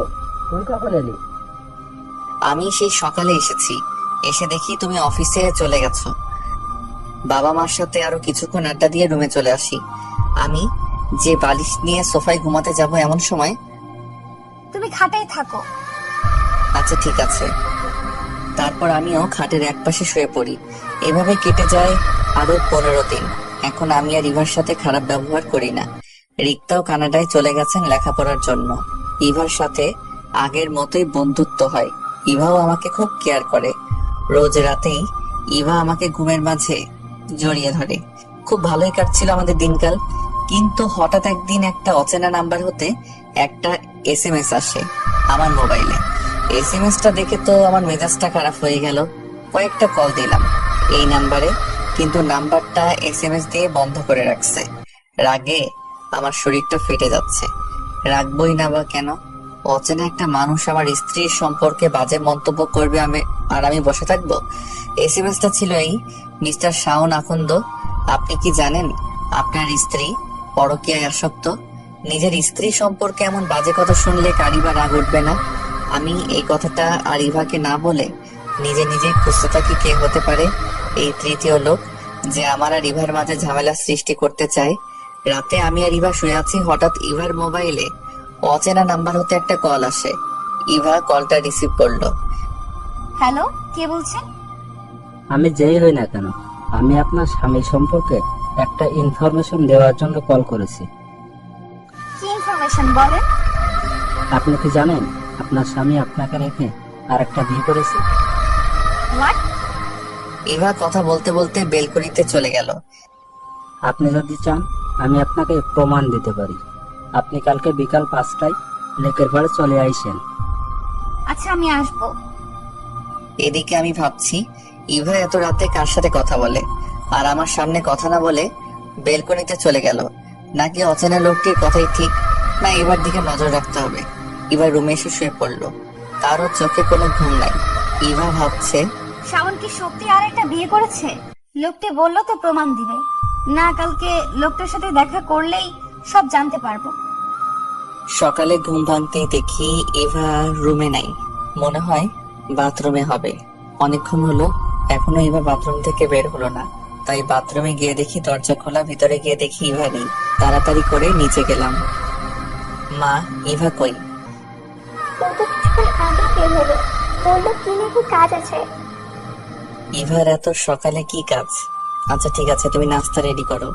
Speaker 4: তুই কখন এলি?
Speaker 2: আমি সেই সকালে এসেছি, এসে দেখি তুমি অফিসে চলে গেছো। বাবা মার সাথে আরো কিছুক্ষণ আড্ডা দিয়ে রুমে চলে আসি। আমি যে বালিশ নিয়ে সোফায় ঘুমাতে যাব এমন সময়,
Speaker 1: তুমি খাটেই থাকো।
Speaker 2: আচ্ছা ঠিক আছে। তারপর আমিও খাটের একপাশে শুয়ে পড়ি। এভাবে কেটে যায় আরো 15 দিন। এখন আমি আর ইভার সাথে খারাপ ব্যবহার করি না। রিক্তাও কানাডায় চলে গেছেন লেখাপড়ার জন্য। ইভার সাথে আগের মতোই বন্ধুত্ব হয়। ইভাও আমাকে খুব কেয়ার করে। রোজ রাতেই ইভা আমাকে ঘুমের মাঝে জড়িয়ে ধরে। খুব ভালোই কাটছিল আমাদের দিনকাল। কিন্তু হঠাৎ একদিন একটা অচেনা নাম্বার হতে একটা SMS আসে আমার মোবাইলে। SMS-টা দেখে তো আমার মেজাজটা খারাপ হয়ে গেল। কয়েকটা কল দিলাম এই নাম্বারে, কিন্তু নাম্বারটা SMS দিয়ে বন্ধ করে রাখছে। রাগে আমার শরীরটা ফেটে যাচ্ছে। রাখবই না বা কেন? অচেনা একটা মানুষ আমার স্ত্রীর সম্পর্কে বাজে মন্তব্য করবে, আমি বসে থাকবো? SMS-টা ছিল এই: মিস্টার শাওন আখন্দ, আপনি কি জানেন আপনার স্ত্রী পরকীয়ায় আসক্ত? নিজের স্ত্রী সম্পর্কে এমন বাজে কথা শুনলে কারি বা রাগ উঠবে না? আমি এই কথাটা আর ইভাকে না বলে নিজে নিজে খুঁজতে থাকি কে হতে পারে এই তৃতীয় লোক যে আমার আর ইভার মাঝে ঝামেলা সৃষ্টি করতে চায়। রাতে আমি আর ইভা শুয়ে আছি, হঠাৎ ইভার মোবাইলে অচেনা নাম্বার হতে একটা কল আসে। ইভা কলটা রিসিভ করলো।
Speaker 1: হ্যালো, কে বলছেন?
Speaker 4: আমি যেই হই না কেন, আমি আপনার স্বামী সম্পর্কে একটা ইনফরমেশন দেওয়ার জন্য কল করেছি।
Speaker 1: কি ইনফরমেশন বলেন?
Speaker 4: আপনি কি জানেন আপনার স্বামী আপনাকে রেখে আর একটা বিয়ে করেছে?
Speaker 1: হোয়াট?
Speaker 2: ইভা কথা বলতে বলতে বেলকনিতে চলে গেল।
Speaker 4: আপনি যদি চান আমি আপনাকে প্রমাণ দিতে পারি। আপনি কালকে বিকাল 5টায় লেকের পাড়ে চলে আইসেন।
Speaker 1: আচ্ছা, আমি আসবো।
Speaker 2: এদিকে আমি ভাবছি ইভা এত রাতে কার সাথে কথা বলে, আর আমার সামনে কথা না বলে বেলকনিতে চলে গেল। নাকি অচেনা লোকটির কথাই ঠিক? না, এবার দিকে নজর রাখতে হবে। এবার রুমে এসে শুয়ে পড়লো। তারও চোখে কোনো ঘুম নাই। ইভা ভাবছে,
Speaker 1: শাওন কি সত্যি আর একটা বিয়ে করেছে? লোকটি বললো তো প্রমাণ দিবে। না, কালকে লোকটার সাথে দেখা করলেই সব জানতে পারবো।
Speaker 2: সকালে ঘুম ভাঙতেই দেখি ইভা রুমে নাই। মনে হয় বাথরুমে হবে। অনেকক্ষণ হলো এখনো ইভা বাথরুম থেকে বের হলো না। তাই বাথরুমে গিয়ে দেখি দরজা খোলা। ভিতরে গিয়ে দেখি ইভা নেই। তাড়াতাড়ি করে নিচে গেলাম। মা, ইভা কই?
Speaker 8: ও তো কিছুক্ষণ আগে বের হলো, বললো কি নাকি কাজ আছে।
Speaker 2: ইভার এত সকালে কি কাজ? আচ্ছা ঠিক আছে, তুমি নাস্তা রেডি করো।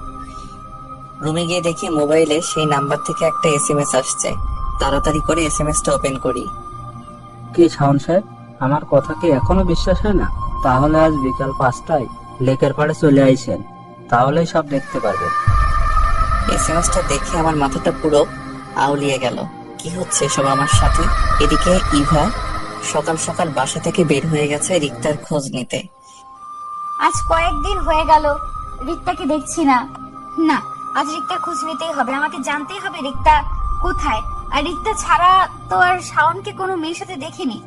Speaker 2: রুমে গিয়ে দেখি মোবাইলে সেই নাম্বার থেকে একটা SMS আসছে। তাড়াতাড়ি করে SMS-টা ওপেন করি।
Speaker 4: কি শাওন সাহেব, আমার কথা কি এখনো বিশ্বাস হয় না? তাহলে আজ বিকাল 5টায় লেকের পাড়ে চলে আইসেন, তাহলেই সব দেখতে পারবেন।
Speaker 2: SMS-টা দেখে আমার মাথাটা পুরো আউলিয়ে গেল। কি হচ্ছে সব আমার সাথে? এদিকে ইভা সকাল সকাল বাসা থেকে বের হয়ে গেছে রিক্তার খোঁজ নিতে।
Speaker 1: আজ কয়েকদিন হয়ে গেল রিক্তাকে দেখছি না। না, আজ রিক্তার খোঁজ নিতেই হবে। আমাকে জানতেই হবে রিক্তা কোথায়। আর রিক্তা ছাড়া তো আর শাওনকে কোনো মেয়ের সাথে দেখিনি।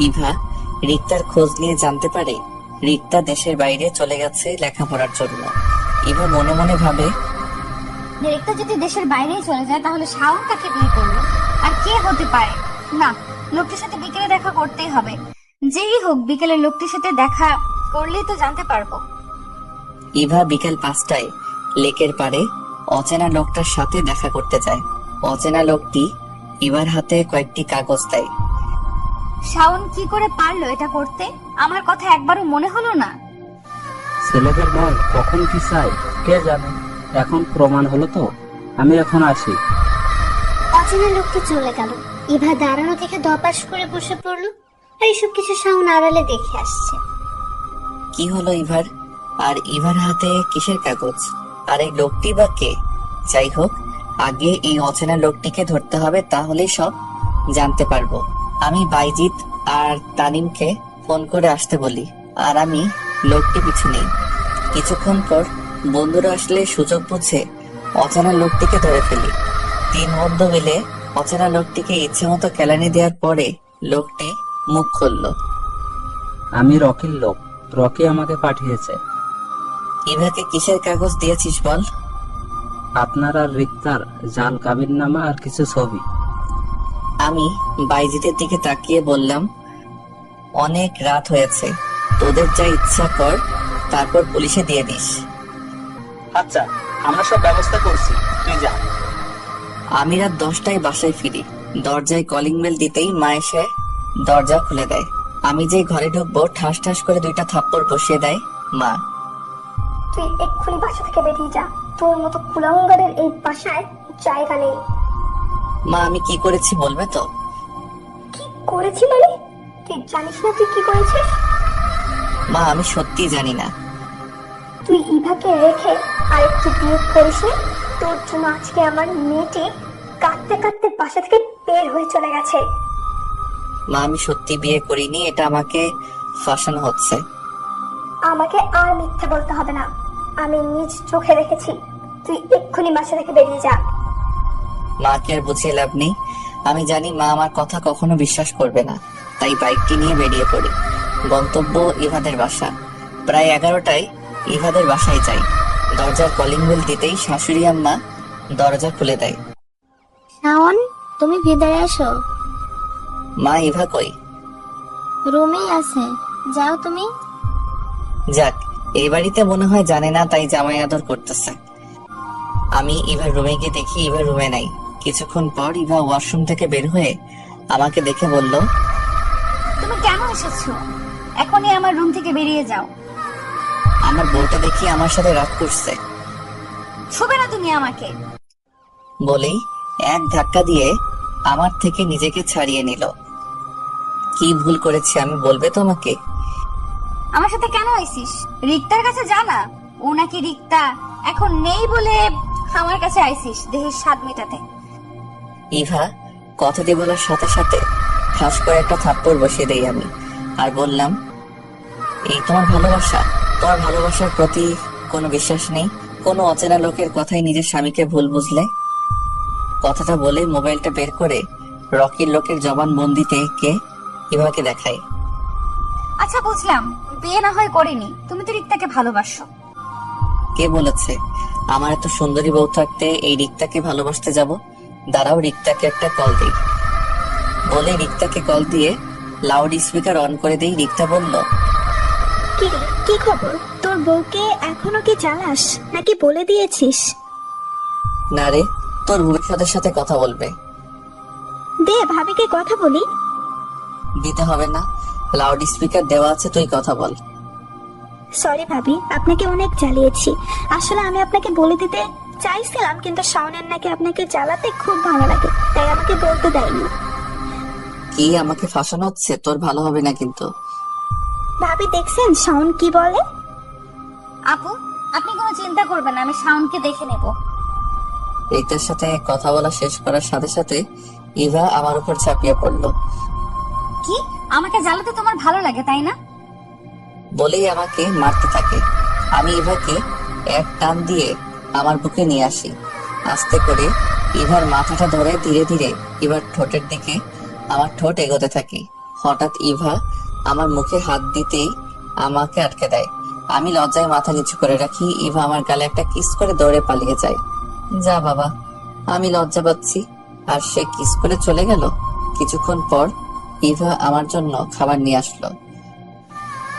Speaker 2: ইভা রিক্তার খোঁজ নিয়ে জানতে পারে রিক্তা দেশের বাইরে চলে গেছে লেখাপড়ার জন্য। ইভা মনে মনে ভাবে,
Speaker 1: রিক্তা যদি দেশের বাইরেই চলে যায় তাহলে শাওন কাকে বিয়ে করলো? আর কে হতে পারে? না, লোকটির সাথে বিকেলে দেখা করতেই হবে। যেই হোক, বিকেলে লোকটির সাথে দেখা করলেই তো জানতে পারবো।
Speaker 2: ইভা বিকেল 5টায় লেকের পাড়ে অচেনা লোকটার সাথে দেখা করতে যায়। অচেনা লোকটি ইভার হাতে কয়েকটি কাগজ দেয়।
Speaker 1: শাওন কি করে পারলো এটা করতে? আমার কথা একবারও মনে হলো না।
Speaker 4: ছেলেদের মন কখন কি চায় কে জানে। এখন প্রমাণ হলো তো, আমি এখন আসি।
Speaker 3: অচেনা লোকটি চলে গেল। ইভা দাঁড়ানো থেকে দপাস করে বসে পড়লো। আর এসব কিছু শাওন আড়ালে দেখে আসছে।
Speaker 2: কি হলো ইভার? আর ইভার হাতে কিসের কাগজ? আর এই লোকটি বা কে? যাই হোক, আগে এই অচেনা লোকটিকে ধরতে হবে, তাহলেই সব জানতে পারবো। আমি বাইজিৎ আর তানিমকে ফোন করে আসতে বলি, আর আমি লোকটি পিছু নেই। কিছুক্ষণ পর বন্ধুরা আসলে সুযোগ বুঝে অচেনা লোকটিকে ধরে ফেলি। 3 বন্ধু মিলে অচেনা লোকটিকে ইচ্ছে মতো কেলানি দেওয়ার পরে লোকটি মুখ খুললো।
Speaker 4: আমি রকির লোক, রকি আমাকে পাঠিয়েছে।
Speaker 2: ইভাকে কিসের কাগজ দিয়েছিস বল?
Speaker 4: আপনার আর রিক্তার জাল কাবিননামা আর কিছু ছবি।
Speaker 2: আমি বাইজিতের দিকে তাকিয়ে বললাম, অনেক রাত হয়েছে, তোদের যা ইচ্ছা কর, তারপর পুলিশে দিয়ে দিস।
Speaker 5: আচ্ছা, আমরা সব ব্যবস্থা করছি, তুই যা।
Speaker 2: আমি রাত 10টায় বাসায় ফিরি। দরজায় কলিং বেল দিতেই মা এসে দরজা খুলে দেয়। আমি যে ঘরে ঢুকবো ঠাস ঠাস করে 2টা থাপ্পড় বসিয়ে দেয় মা।
Speaker 8: তুই এক্ষুনি বাসা থেকে বেরিয়ে যা, তোর মতো কুলাঙ্গারের এই বাসায় জায়গা নেই।
Speaker 2: মা আমি কি করেছি বলবে তো?
Speaker 8: কি করেছি মানে? তুই জানিস না তুই কি করেছিস?
Speaker 2: মা আমি সত্যি জানি না।
Speaker 8: তুই ইভাকে রেখে আরেকটু বিয়ে করিস না? তোর জন্য আজকে আমার মেয়েটি কাঁদতে কাঁদতে বাসা থেকে বের হয়ে চলে গেছে।
Speaker 2: মা আমি সত্যি বিয়ে করিনি, এটা আমাকে ফাঁসানো হচ্ছে।
Speaker 8: আমাকে আর মিথ্যে বলতে হবে না, আমি নিজ চোখে দেখেছি। তুই এক্ষুনি বাসা থেকে বেরিয়ে যা।
Speaker 2: মাকে আর বুঝিয়ে লাভ নেই, আমি জানি মা আমার কথা কখনো বিশ্বাস করবে না। তাই বাইকটি নিয়ে বেরিয়ে পড়ি। গন্তব্য ইভাদের বাসা। প্রায় 11টায় ইভাদের বাসায় যাই। দরজার কলিং বেল দিতেই শাশুড়ি আম্মা দরজা খুলে দেয়।
Speaker 3: শাওন, তুমি ভিতরে এসো।
Speaker 2: মা ইভা কই?
Speaker 3: রুমেই আছে, যাও তুমি।
Speaker 2: যাক, এই বাড়িতে মনে হয় জানে না, তাই জামাই আদর করতেছে। আমি ইভার রুমে গিয়ে দেখি ইভা রুমে নাই। কিছুক্ষণ পর ইভা ওয়াশরুম থেকে বের হয়ে আমাকে দেখে বলল,
Speaker 1: তুমি কেন এসেছো? এখনই আমার রুম থেকে বেরিয়ে যাও।
Speaker 2: আমার বউটা দেখি আমার সাথে রাগ করছে।
Speaker 1: ছুবে না তুমি আমাকে।
Speaker 2: বলেই এক ধাক্কা দিয়ে আমার থেকে নিজেকে ছাড়িয়ে নিল। কি ভুল করেছি আমি বলবে তো আমাকে?
Speaker 1: আমার সাথে কেন আইছিস? রিক্তার কাছে জানা, ও নাকি রিক্তা এখন নেই বলে আমার কাছে আইছিস দেহের স্বাদ মেটাতে।
Speaker 2: ইভা কথাটি বলার সাথে সাথে ঠাস করে একটা থাপ্পড় বসিয়ে দেই আমি, আর বললাম, এই তোমার ভালোবাসা? তোমার ভালোবাসার প্রতি কোনো বিশ্বাস নেই? কোনো অচেনা লোকের কথাই নিজের স্বামীকে ভুল বুঝলে? কথাটা বলে মোবাইলটা বের করে রকির লোকের জবানবন্দিতে কে ইভাকে দেখাই।
Speaker 1: আচ্ছা বুঝলাম, বিয়ে না হয় করিনি, তুমি তো রিক্তাকে ভালোবাসো।
Speaker 2: কে বলেছে? আমার এত সুন্দরী বউ থাকতে এই রিক্তাকে ভালোবাসতে যাব? দাঁড়াও রিক্তাকে একটা কল দিই। বলে রিক্তাকে কল দিয়ে লাউড স্পিকার অন করে দেই। রিক্তা বলল,
Speaker 8: কি রে, কি খবর? তোর বউকে এখনো কি জ্বালাস নাকি বলে দিয়েছিস?
Speaker 2: না রে, তোর ভবিষ্যতের সাথে কথা বলবে।
Speaker 8: দে ভাবিকে কথা বলি।
Speaker 2: দিতে হবে না, লাউড স্পিকার দেওয়া আছে, তুই কথা বল।
Speaker 8: সরি ভাবি, আপনাকে অনেক জ্বালিয়েছি। আসলে আমি আপনাকে বলে দিতে চাইছিলাম, কিন্তু শাওনের নাকি আপনাকে জ্বালাতে খুব ভালো লাগে, তাই আমাকে বলতে দেয়নি।
Speaker 2: কি আমাকে ফাঁসানো হচ্ছে? তোর ভালো হবে না কিন্তু।
Speaker 8: ভাবি দেখছেন শাওন কি বলে?
Speaker 1: আপু, আপনি কোনো চিন্তা করবেন না, আমি শাওনকে দেখে নেব।
Speaker 2: রিক্তার সাথে কথা বলা শেষ করার সাথে সাথে ইভা আমার উপর ঝাঁপিয়ে পড়লো।
Speaker 1: কি, আমাকে জ্বালাতে তোমার ভালো লাগে তাই না?
Speaker 2: বলেই আমাকে মারতে থাকে। আমি ইভাকে এক টান দিয়ে আমার বুকে নিয়ে আসি। আস্তে করে ইভার মাথাটা ধরে ধীরে ধীরে ইভার ঠোঁটের দিকে আমার ঠোঁট এগোতে থাকি। হঠাৎ ইভা আমার মুখে হাত দিতেই আমাকে আটকে দেয়। আমি লজ্জায় মাথা নিচু করে রাখি। ইভা আমার গালে একটা কিস করে দৌড়ে পালিয়ে যায়। যা বাবা, আমি লজ্জা পাচ্ছি আর সে কিস করে চলে গেল। কিছুক্ষণ পর ইভা আমার জন্য খাবার নিয়ে আসলো।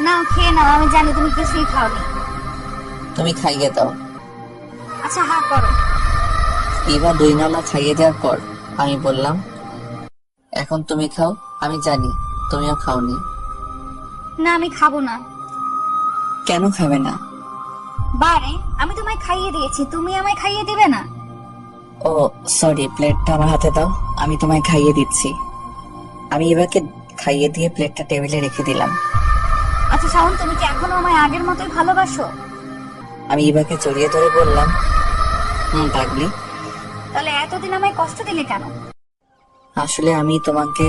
Speaker 1: নাও খেয়ে নাও, আমি জানি তুমি কিছুই খাওনি।
Speaker 2: তুমি খাইয়ে দাও।
Speaker 1: আচ্ছা হ্যাঁ করো।
Speaker 2: ইভা 2 নলা খাইয়ে দেওয়ার পর আমি বললাম, এখন তুমি খাও, আমি জানি তুমিও খাওনি।
Speaker 1: না আমি খাবো না।
Speaker 2: কেন খাবে না?
Speaker 1: বারে, আমি তোমায় খাইয়ে দিয়েছি, তুমি আমায় খাইয়ে দিবে না?
Speaker 2: ও সরি, প্লেটটা আমার হাতে দাও, আমি তোমায় খাইয়ে দিচ্ছি। আমি ইভাকে খাইয়ে দিয়ে প্লেটটা টেবিলে রেখে দিলাম।
Speaker 1: আচ্ছা শাওন, তুমি কি এখনো আমায় আগের মতোই ভালোবাসো?
Speaker 2: আমি ইভাকে জড়িয়ে ধরে বললাম, পাগলি।
Speaker 1: তাহলে এতদিন আমায় কষ্ট দিলে কেন?
Speaker 2: আসলে আমি তোমাকে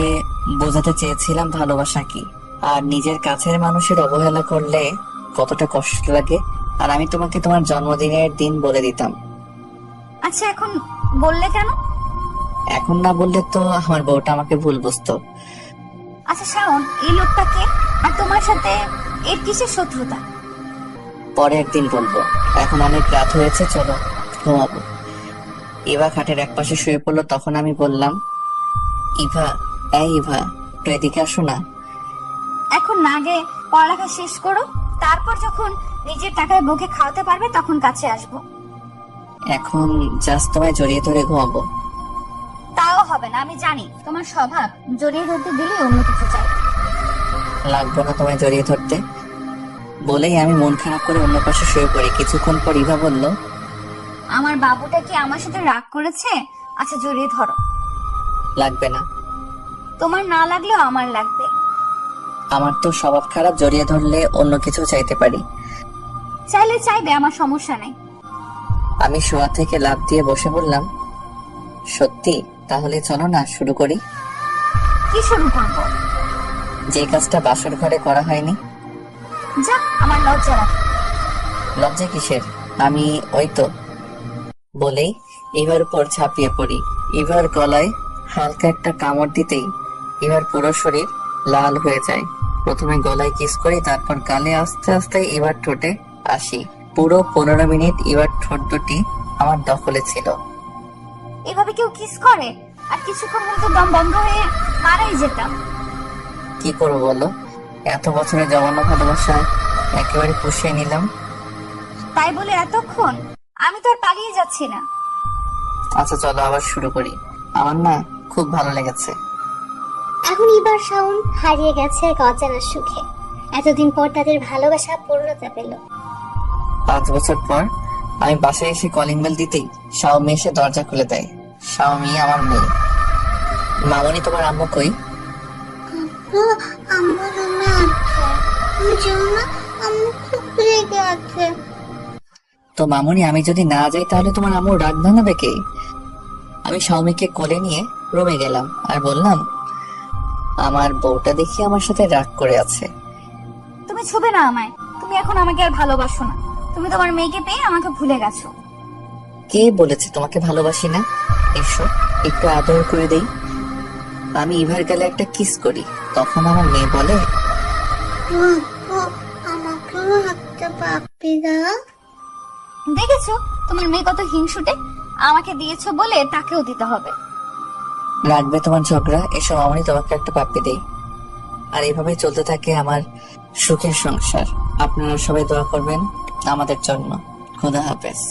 Speaker 2: বোঝাতে চেয়েছিলাম ভালোবাসা কি, আর নিজের কাছের মানুষের অবহেলা করলে কতটা কষ্ট লাগে। আর আমি তোমাকে তোমার জন্মদিনের দিন বলে দিতাম।
Speaker 1: আচ্ছা এখন বললে কেন?
Speaker 2: এখন না বললে তো আমার বউটা আমাকে ভুল বুঝতো।
Speaker 1: আচ্ছা শাওন, এই লোকটা কে? আর তোমার সাথে এর কিসের শত্রুতা?
Speaker 2: পরে একদিন বলবো, এখন অনেক রাত হয়েছে, চলো ঘুমাবো। ইভা খাটের এক পাশে শুয়ে পড়লো। তখন আমি বললাম, ইভা, এই ইভা, একটু এদিকে আসো না।
Speaker 1: এখন না গে, পড়ালেখা শেষ করো, তারপর যখন নিজের টাকায় বউকে খাওয়াতে পারবে তখন কাছে আসবো।
Speaker 2: এখন জাস্ট তোমায় জড়িয়ে ধরে ঘুমাবো।
Speaker 1: তাও হবে না, আমি জানি তোমার স্বভাব জড়িয়ে ধরতে দিলে অন্য কিছু চাই।
Speaker 2: লাগবো না তোমায় জড়িয়ে ধরতে। বলেই আমি মন খারাপ করে অন্য পাশে শুয়ে পড়ি। কিছুক্ষণ পর ইভা বলল,
Speaker 1: আমার বাবুটা কি আমার সাথে রাগ করেছে? আচ্ছা জড়িয়ে ধরো।
Speaker 2: লাগবে না।
Speaker 1: তোমার না লাগলেও আমার লাগবে।
Speaker 2: আমার তো স্বভাব খারাপ, জড়িয়ে ধরলে অন্য কিছু চাইতে পারি।
Speaker 1: চাইলে চাইবে, আমার সমস্যা নেই।
Speaker 2: আমি শোয়া থেকে লাফ দিয়ে বসে বললাম, সত্যি? তাহলে চলো না শুরু করি।
Speaker 1: কি শুরু করবো?
Speaker 2: যে কাজটা বাসর ঘরে করা হয়নি।
Speaker 1: যা, আমার লজ্জা লাগে।
Speaker 2: লজ্জা কিসের? আমি ওই তো। বলেই ইভার উপর ঝাঁপিয়ে পড়ি। ইভার গলায় হালকা একটা কামড় দিতেই ইভার পুরো শরীর লাল হয়ে যায়। প্রথমে গলায় কিস করি, তারপর গালে আস্তে আস্তে ইভার ঠোঁটে আসি। পুরো 15 মিনিট ইভার ঠোঁট দুটি আমার দখলে ছিল।
Speaker 1: এভাবে কেউ কিস করে? আর কিছুক্ষণ হলে তো দম বন্ধ হয়ে মারাই যেতাম।
Speaker 2: কি করবো বলো? এত বছরের জমানো ভালোবাসায় একেবারে পুষিয়ে নিলাম।
Speaker 1: তাই বলে এতক্ষণ? আমি তো আর পালিয়ে যাচ্ছি না।
Speaker 2: আচ্ছা চলো আবার শুরু করি। আমার না খুব ভালো লেগেছে।
Speaker 3: এখন ইভার শাওন হারিয়ে গেছে এক অজানা সুখে। এতদিন পর তাদের ভালোবাসা পূর্ণতা পেল।
Speaker 2: 5 বছর পর আমি বাসায় এসে কলিং বেল দিতেই শাওমি এসে দরজা খুলে দেয়। শাওমি আমার মেয়ে। মামনি, তোমার আম্মু কই?
Speaker 3: আম্মু রুমে আছে। তুমি যেও না, আম্মু খুব রেগে আছে।
Speaker 2: তো মামনি, আমি যদি না যাই তাহলে তোমার আম্মু রাগ ভাঙাবে কে? আমি শাওমিকে কোলে নিয়ে রুমে গেলাম আর বললাম, আমার বউটা দেখি আমার সাথে রাগ করে আছে।
Speaker 1: তুমি ছুবে না আমায়। তুমি এখন আমাকে আর ভালোবাসো না। তুমি তোমার মেয়েকে পেয়ে আমাকে ভুলে গেছো।
Speaker 2: কে বলেছে তোমাকে ভালোবাসি না? এসো একটু আদর করে দেই। আমি ইভার গালে একটা কিস করি, তখন আমার মেয়ে বলে,
Speaker 3: আমাকেও একটা পাপ্পি দাও।
Speaker 1: দেখেছো তোমার মেয়ে কত হিংসুটে? আমাকে দিয়েছো বলে তাকেও দিতে হবে।
Speaker 2: রাখবে তোমার ঝগড়া? এসো মামনি, তোমাকে একটা পাপ্পি দেই। আর এভাবে চলতে থাকে আমার সুখের সংসার। আপনারা সবাই দোয়া করবেন আমাদের জন্য। খোদা হাফেজ।